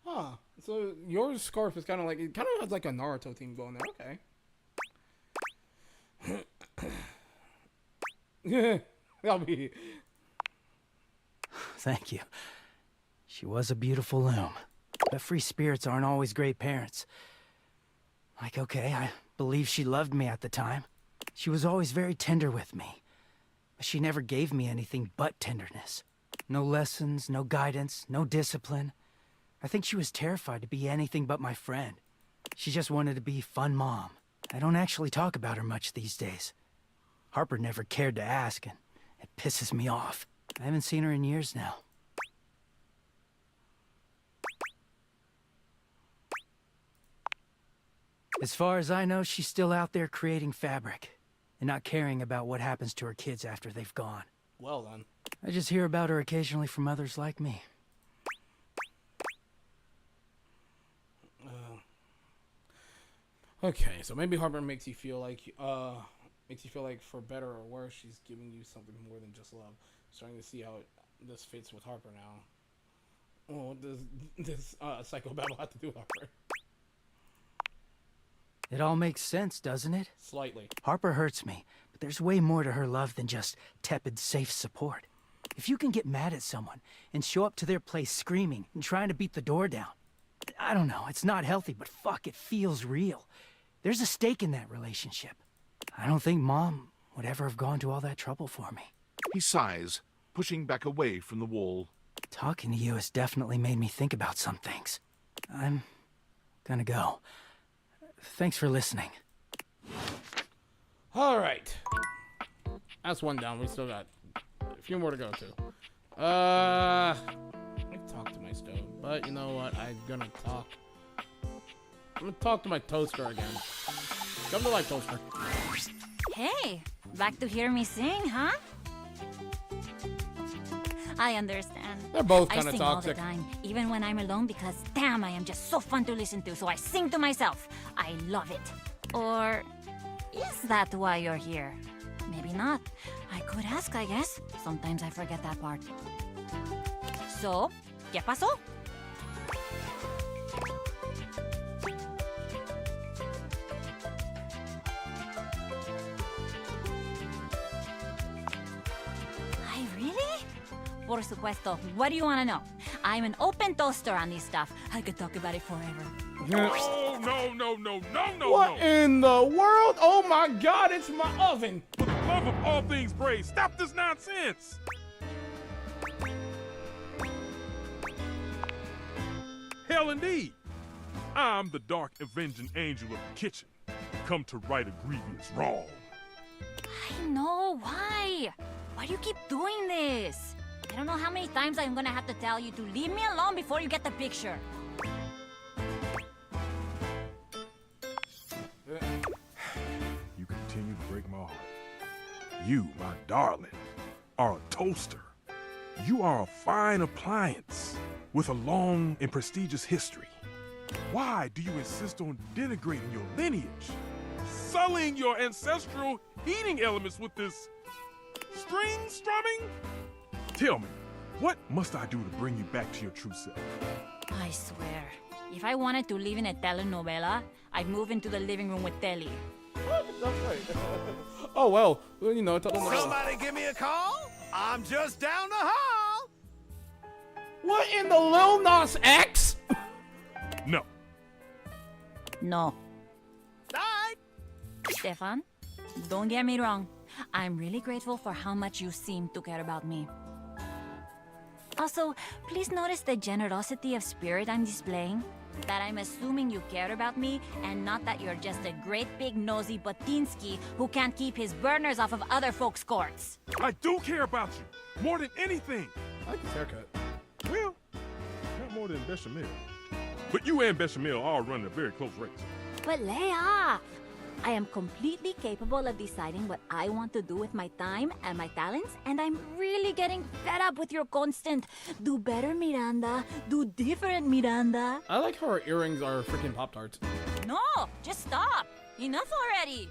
Huh. So your scarf is kind of like... It kind of has like a Naruto theme going there. Okay. Yeah, I'll be... Thank you. She was a beautiful loom. But free spirits aren't always great parents. Like, okay, I believe she loved me at the time. She was always very tender with me. But she never gave me anything but tenderness. No lessons, no guidance, no discipline. I think she was terrified to be anything but my friend. She just wanted to be fun mom. I don't actually talk about her much these days. Harper never cared to ask, and it pisses me off. I haven't seen her in years now. As far as I know, she's still out there creating fabric, and not caring about what happens to her kids after they've gone. Well then. I just hear about her occasionally from others like me. Okay, so maybe Harper makes you feel like for better or worse, she's giving you something more than just love. Starting to see how this fits with Harper now. Well, this psychobabble have to do with Harper? It all makes sense, doesn't it? Slightly. Harper hurts me, but there's way more to her love than just tepid, safe support. If you can get mad at someone and show up to their place screaming and trying to beat the door down, I don't know, it's not healthy, but fuck, it feels real. There's a stake in that relationship. I don't think Mom would ever have gone to all that trouble for me. He sighs, pushing back away from the wall. Talking to you has definitely made me think about some things. I'm gonna go. Thanks for listening. All right. That's one down. We still got a few more to go to. I talk to my stove, but you know what? I'm gonna talk to my toaster again. Come to life, toaster. Hey, back to hear me sing, huh? I understand. They're both I kinda sing toxic. all the time, even when I'm alone, because damn, I am just so fun to listen to. So I sing to myself. I love it. Or is that why you're here? Maybe not. I could ask, I guess. Sometimes I forget that part. So, ¿qué pasó? I really? Por supuesto. What do you want to know? I'm an open toaster on this stuff. I could talk about it forever. No. What in the world? Oh my God, it's my oven. For the love of all things brave, stop this nonsense. Hell indeed. I'm the dark avenging angel of the kitchen, come to right a grievous wrong. I know. Why? Why do you keep doing this? I don't know how many times I'm gonna have to tell you to leave me alone before you get the picture. You continue to break my heart. You, my darling, are a toaster. You are a fine appliance with a long and prestigious history. Why do you insist on denigrating your lineage, sullying your ancestral heating elements with this string strumming? Tell me, what must I do to bring you back to your true self? I swear, if I wanted to live in a telenovela, I'd move into the living room with Telly. That's right. Oh, well, you know, Somebody give me a call? I'm just down the hall. What in the Lil Nas X? No. No. Stefan, don't get me wrong. I'm really grateful for how much you seem to care about me. Also, please notice the generosity of spirit I'm displaying. That I'm assuming you care about me, and not that you're just a great big nosy Botinsky who can't keep his burners off of other folks' courts. I do care about you, more than anything. I like his haircut. Well, not more than Bechamel. But you and Bechamel are running a very close race. But Leia, I am completely capable of deciding what I want to do with my time and my talents, and I'm really getting fed up with your constant do better, Miranda, do different, Miranda. I like how her earrings are freaking Pop-Tarts. No, just stop. Enough already.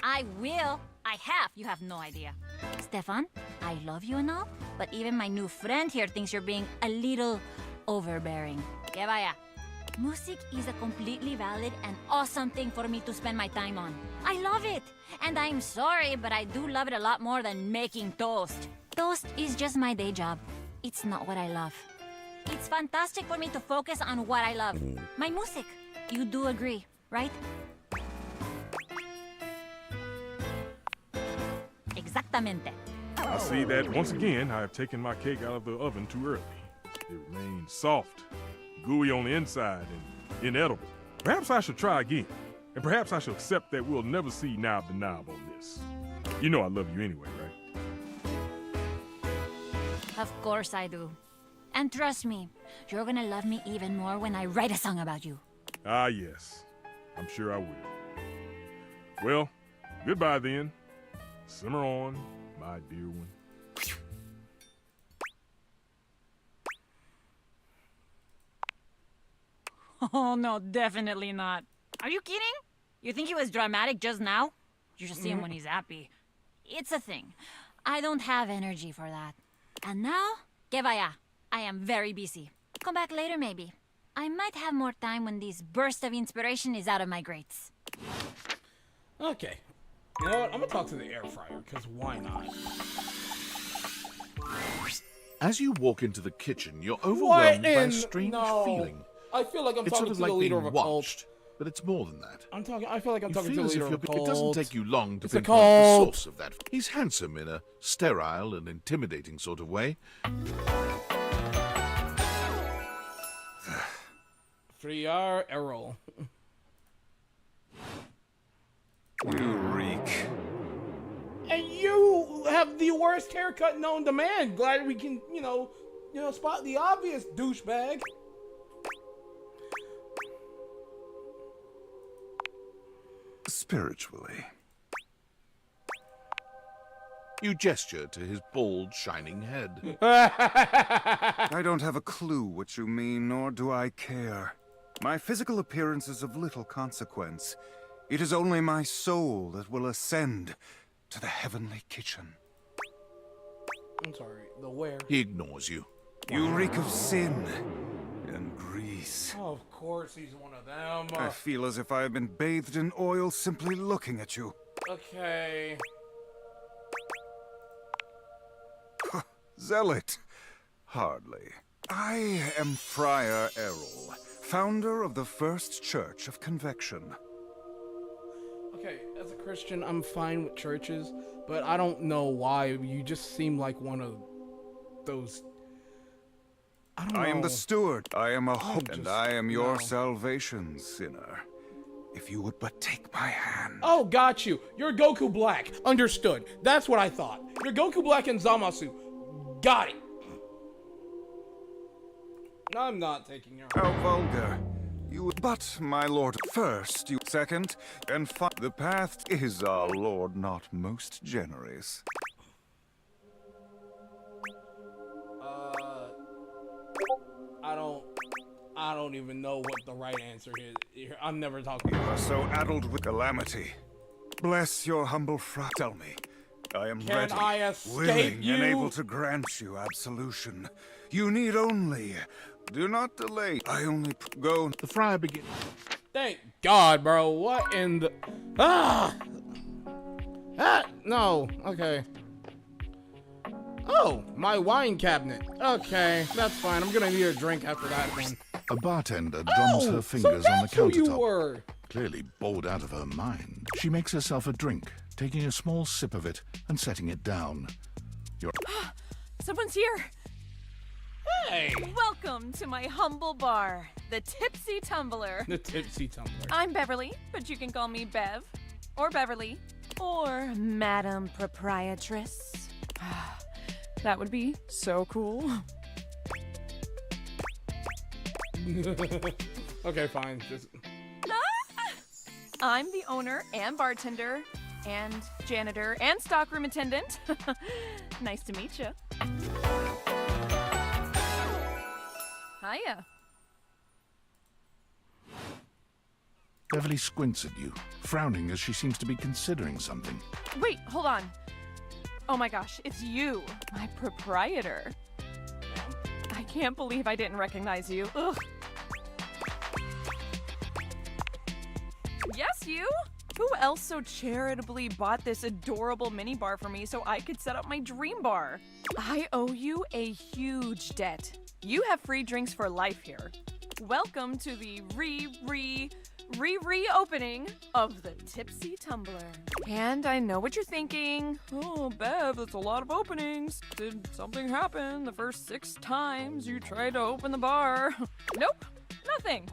I will. I have. You have no idea. Stefan, I love you and all, but even my new friend here thinks you're being a little overbearing. Que vaya. Music is a completely valid and awesome thing for me to spend my time on. I love it. And I'm sorry, but I do love it a lot more than making toast. Toast is just my day job. It's not what I love. It's fantastic for me to focus on what I love. My music. You do agree, right? Exactamente. I see that once again I have taken my cake out of the oven too early. It remains soft, gooey on the inside, and inedible. Perhaps I should try again, and perhaps I should accept that we'll never see knob to knob on this. You know I love you anyway, right? Of course I do. And trust me, you're gonna love me even more when I write a song about you. Ah, yes. I'm sure I will. Well, goodbye then. Simmer on, my dear one. Oh, no, definitely not. Are you kidding? You think he was dramatic just now? You should see him when he's happy. It's a thing. I don't have energy for that. And now, que vaya. I am very busy. Come back later, maybe. I might have more time when this burst of inspiration is out of my grates. Okay. You know what? I'm gonna talk to the air fryer, because why not? As you walk into the kitchen, you're overwhelmed by a strange No. feeling. I feel like I'm It's talking sort of to like the leader being of a cult. watched, but it's more than that. I feel like I'm You talking to feel the as if leader of a you're- cult. It doesn't take you long to It's a pinpoint the cult. source of that. He's handsome in a sterile and intimidating sort of way. 3R Errol. You reek. And you have the worst haircut known to man. Glad we can, you know, spot the obvious, douchebag. Spiritually. You gesture to his bald, shining head. I don't have a clue what you mean, nor do I care. My physical appearance is of little consequence. It is only my soul that will ascend to the heavenly kitchen. I'm sorry, the where? He ignores you. You reek of sin and grease. Oh, of course he's one of them. I feel as if I have been bathed in oil simply looking at you. Okay. Zealot. Hardly. I am Friar Errol, founder of the First Church of Convection. Okay, as a Christian, I'm fine with churches, but I don't know why you just seem like one of those. I don't know. I am the steward. I am a hope, and I am your salvation, sinner. If you would but take my hand. Oh, got you. You're Goku Black. Understood. That's what I thought. You're Goku Black and Zamasu. Got it. I'm not taking your. How vulgar. You, but, my lord, first, you second, and the path is our lord not most generous. I don't even know what the right answer is. I'm never talking. You are so addled with calamity. Bless your humble Tell me. I am Can ready, I escape willing, you? and able to grant you absolution. You need only. Do not delay. I only go. The friar begins. Thank God, bro. What in the... No. Okay. Oh, my wine cabinet. Okay, that's fine. I'm gonna need a drink after that one. A bartender drums her fingers on the Who you countertop. were. Clearly bored out of her mind. She makes herself a drink, taking a small sip of it and setting it down. Someone's here. Hey. Welcome to my humble bar, the Tipsy Tumbler. The Tipsy Tumbler. I'm Beverly, but you can call me Bev, or Beverly, or Madam Proprietress. That would be so cool. Okay, fine. Just... I'm the owner and bartender and janitor and stockroom attendant. Nice to meet you. Hiya. Beverly squints at you, frowning as she seems to be considering something. Wait, hold on. Oh my gosh, it's you, my proprietor. I can't believe I didn't recognize you. Ugh. Yes, you? Who else so charitably bought this adorable mini bar for me so I could set up my dream bar? I owe you a huge debt. You have free drinks for life here. Welcome to the reopening of the Tipsy Tumbler. And I know what you're thinking. Oh, Bev, that's a lot of openings. Did something happen the first 6 times you tried to open the bar? Nope, nothing.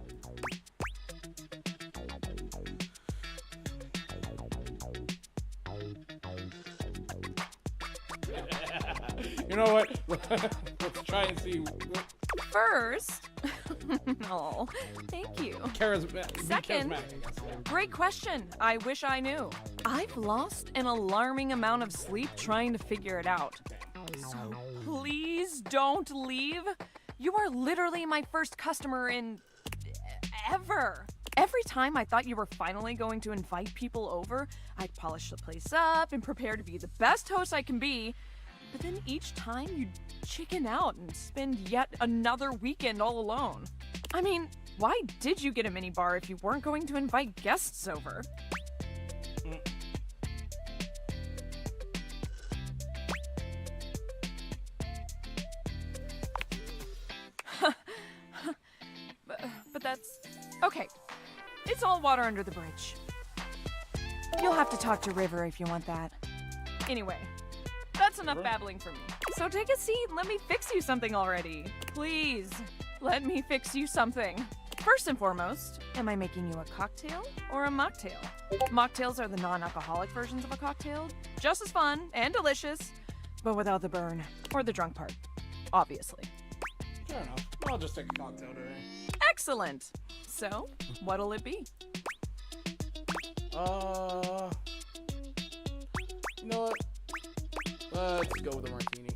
You know what? Let's try and see. First, oh, thank you. Second, great question. I wish I knew. I've lost an alarming amount of sleep trying to figure it out. So please don't leave. You are literally my first customer in ever. Every time I thought you were finally going to invite people over, I'd polish the place up and prepare to be the best host I can be. But then each time you'd chicken out and spend yet another weekend all alone. I mean, why did you get a minibar if you weren't going to invite guests over? But that's... okay. It's all water under the bridge. You'll have to talk to River if you want that. Anyway, that's enough babbling for me. So take a seat and let me fix you something already. Please, let me fix you something. First and foremost, am I making you a cocktail or a mocktail? Mocktails are the non-alcoholic versions of a cocktail. Just as fun and delicious, but without the burn or the drunk part, obviously. Fair enough. I'll just take a cocktail today. Excellent. So, what'll it be? You know what? Let's go with a martini.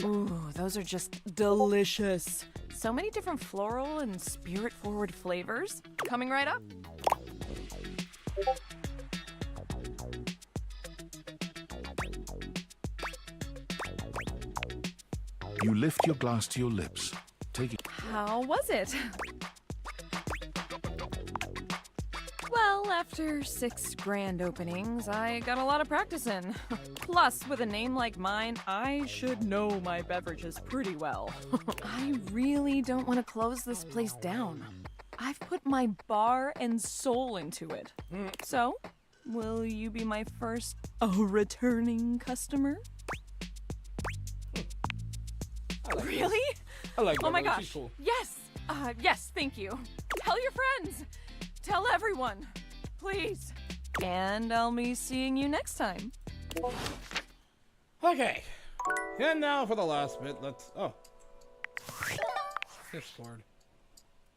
Ooh, those are just delicious. So many different floral and spirit-forward flavors. Coming right up. You lift your glass to your lips, taking... How was it? Well, after 6 grand openings, I got a lot of practice in. Plus, with a name like mine, I should know my beverages pretty well. I really don't want to close this place down. I've put my bar and soul into it. So, will you be my first returning customer? Really? I like Oh my Beverly. gosh. She's cool. Yes. Yes, thank you. Tell your friends. Tell everyone. Please. And I'll be seeing you next time. Okay. And now for the last bit, let's... Oh. Discord.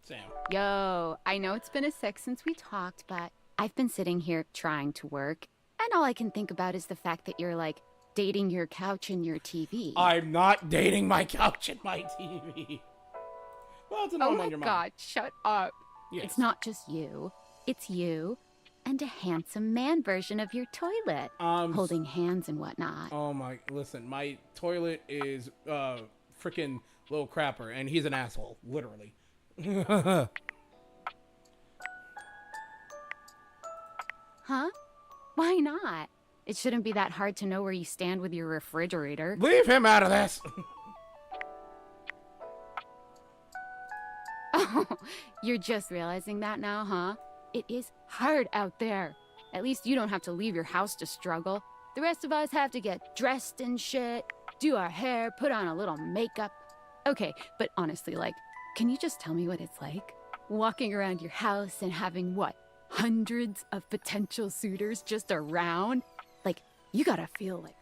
Sam. Yo, I know it's been a sec since we talked, but I've been sitting here trying to work, and all I can think about is the fact that you're, like, dating your couch and your TV. I'm not dating my couch and my TV. Well, it's an Oh on my your mind. God, shut up. Yes. It's not just you. It's you and a handsome man version of your toilet, holding hands and whatnot. Oh my, listen, my toilet is freaking little crapper, and he's an asshole, literally. Huh? Why not? It shouldn't be that hard to know where you stand with your refrigerator. Leave him out of this. Oh, you're just realizing that now, huh? It is hard out there. At least you don't have to leave your house to struggle. The rest of us have to get dressed and shit, do our hair, put on a little makeup. Okay, but honestly, like, can you just tell me what it's like? Walking around your house and having, what, hundreds of potential suitors just around? Like, you gotta feel like...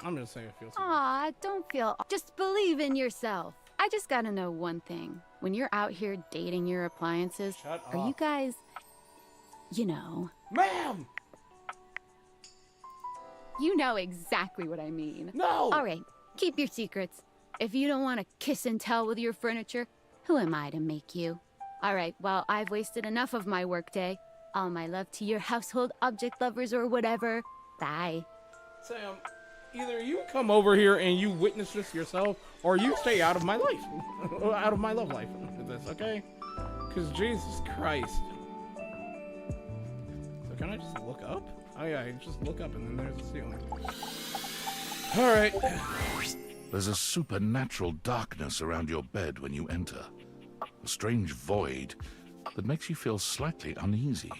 I'm just saying it feels... Aw, don't feel... Just believe in yourself. I just gotta know one thing. When you're out here dating your appliances, are you guys... You know... Ma'am! You know exactly what I mean. No! All right, keep your secrets. If you don't want to kiss and tell with your furniture, who am I to make you? All right, well, I've wasted enough of my workday. All my love to your household object lovers or whatever. Bye. Sam, either you come over here and you witness this yourself, or you stay out of my life. Out of my love life with this, okay? Because Jesus Christ. So can I just look up? Oh yeah, I just look up and then there's the ceiling. Alright. There's a supernatural darkness around your bed when you enter. A strange void that makes you feel slightly uneasy.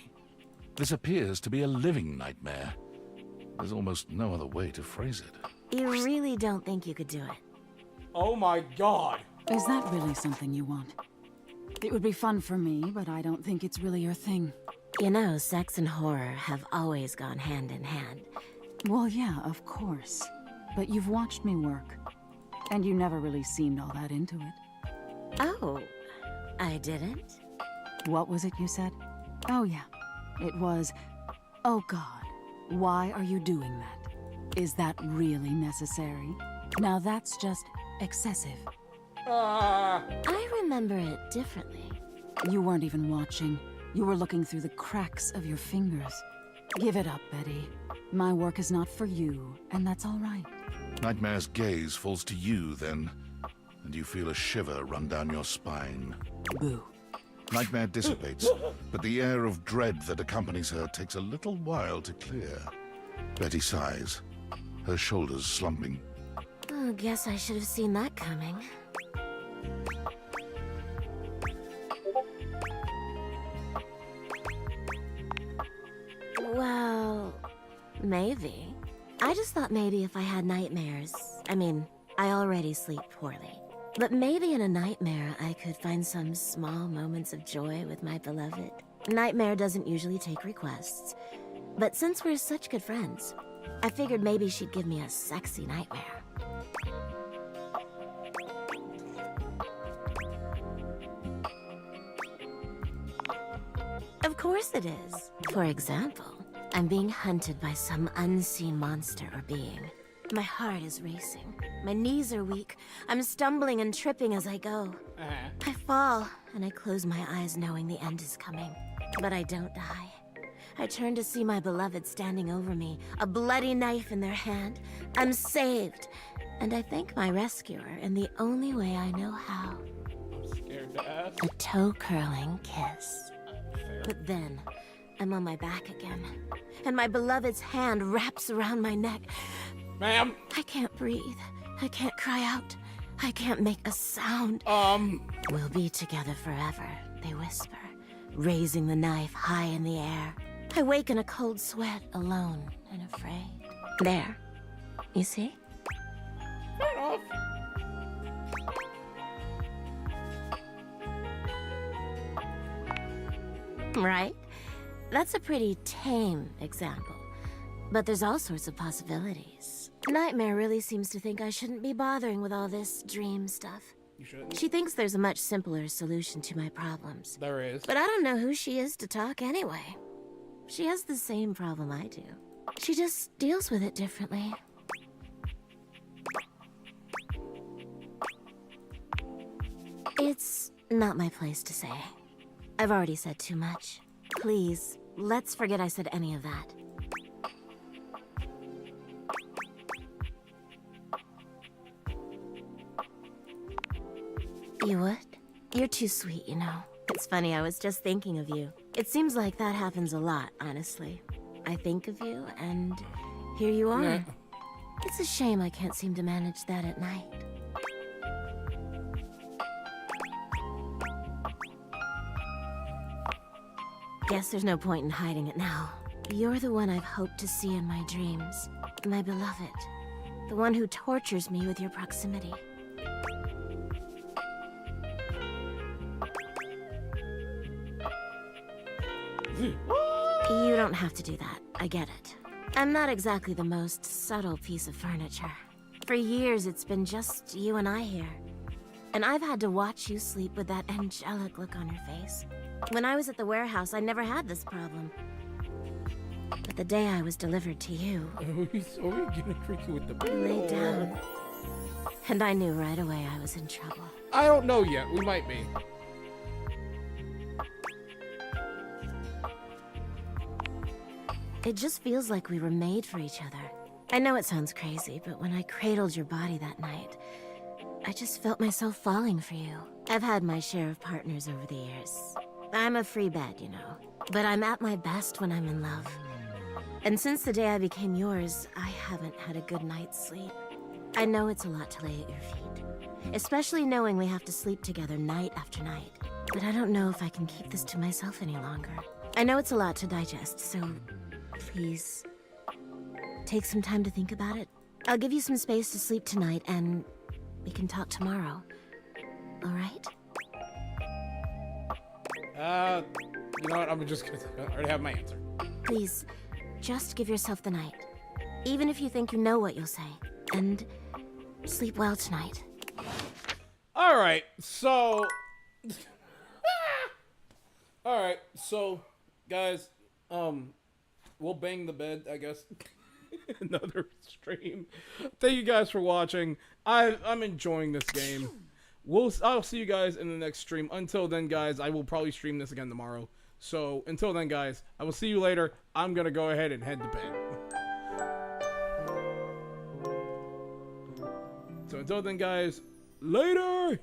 This appears to be a living nightmare. There's almost no other way to phrase it. You really don't think you could do it? Oh my God. Is that really something you want? It would be fun for me, but I don't think it's really your thing. You know, sex and horror have always gone hand in hand. Well, yeah, of course. But you've watched me work, and you never really seemed all that into it. Oh, I didn't? What was it you said? Oh, yeah. It was Oh God, why are you doing that? Is that really necessary? Now that's just excessive. I remember it differently. You weren't even watching. You were looking through the cracks of your fingers. Give it up, Betty. My work is not for you, and that's all right. Nightmare's gaze falls to you then, and you feel a shiver run down your spine. Boo. Nightmare dissipates, but the air of dread that accompanies her takes a little while to clear. Betty sighs, her shoulders slumping. Oh, guess I should have seen that coming. Well, maybe. I just thought maybe if I had nightmares, I mean, I already sleep poorly. But maybe in a nightmare, I could find some small moments of joy with my beloved. Nightmare doesn't usually take requests, but since we're such good friends, I figured maybe she'd give me a sexy nightmare. Of course it is. For example, I'm being hunted by some unseen monster or being. My heart is racing. My knees are weak. I'm stumbling and tripping as I go. I fall, and I close my eyes knowing the end is coming. But I don't die. I turn to see my beloved standing over me, a bloody knife in their hand. I'm saved. And I thank my rescuer in the only way I know how. I'm scared to ask. A toe-curling kiss. But then, I'm on my back again, and my beloved's hand wraps around my neck. Ma'am? I can't breathe. I can't cry out. I can't make a sound. We'll be together forever, they whisper, raising the knife high in the air. I wake in a cold sweat, alone and afraid. There. You see? Fair enough. Right? That's a pretty tame example. But there's all sorts of possibilities. Nightmare really seems to think I shouldn't be bothering with all this dream stuff. You shouldn't. She thinks there's a much simpler solution to my problems. There is. But I don't know who she is to talk anyway. She has the same problem I do. She just deals with it differently. It's not my place to say. I've already said too much. Please, let's forget I said any of that. You would? You're too sweet, you know. It's funny, I was just thinking of you. It seems like that happens a lot, honestly. I think of you, and here you are. Yeah. It's a shame I can't seem to manage that at night. Guess there's no point in hiding it now. You're the one I've hoped to see in my dreams. My beloved. The one who tortures me with your proximity. You don't have to do that. I get it. I'm not exactly the most subtle piece of furniture. For years, it's been just you and I here. And I've had to watch you sleep with that angelic look on your face. When I was at the warehouse, I never had this problem. But the day I was delivered to you... He's already getting freaky with the you laid down. And I knew right away I was in trouble. I don't know yet. We might be. It just feels like we were made for each other. I know it sounds crazy, but when I cradled your body that night, I just felt myself falling for you. I've had my share of partners over the years. I'm a free bed, you know. But I'm at my best when I'm in love. And since the day I became yours, I haven't had a good night's sleep. I know it's a lot to lay at your feet. Especially knowing we have to sleep together night after night. But I don't know if I can keep this to myself any longer. I know it's a lot to digest, so please, take some time to think about it. I'll give you some space to sleep tonight, and we can talk tomorrow. All right? You know what? I'm just gonna... I already have my answer. Please, just give yourself the night. Even if you think you know what you'll say. And sleep well tonight. All right, so... All right, so, guys, we'll bang the bed, I guess. Another stream. Thank you guys for watching. I'm enjoying this game. I'll see you guys in the next stream. Until then, guys, I will probably stream this again tomorrow. So until then, guys, I will see you later. I'm gonna go ahead and head to bed. So until then, guys, later.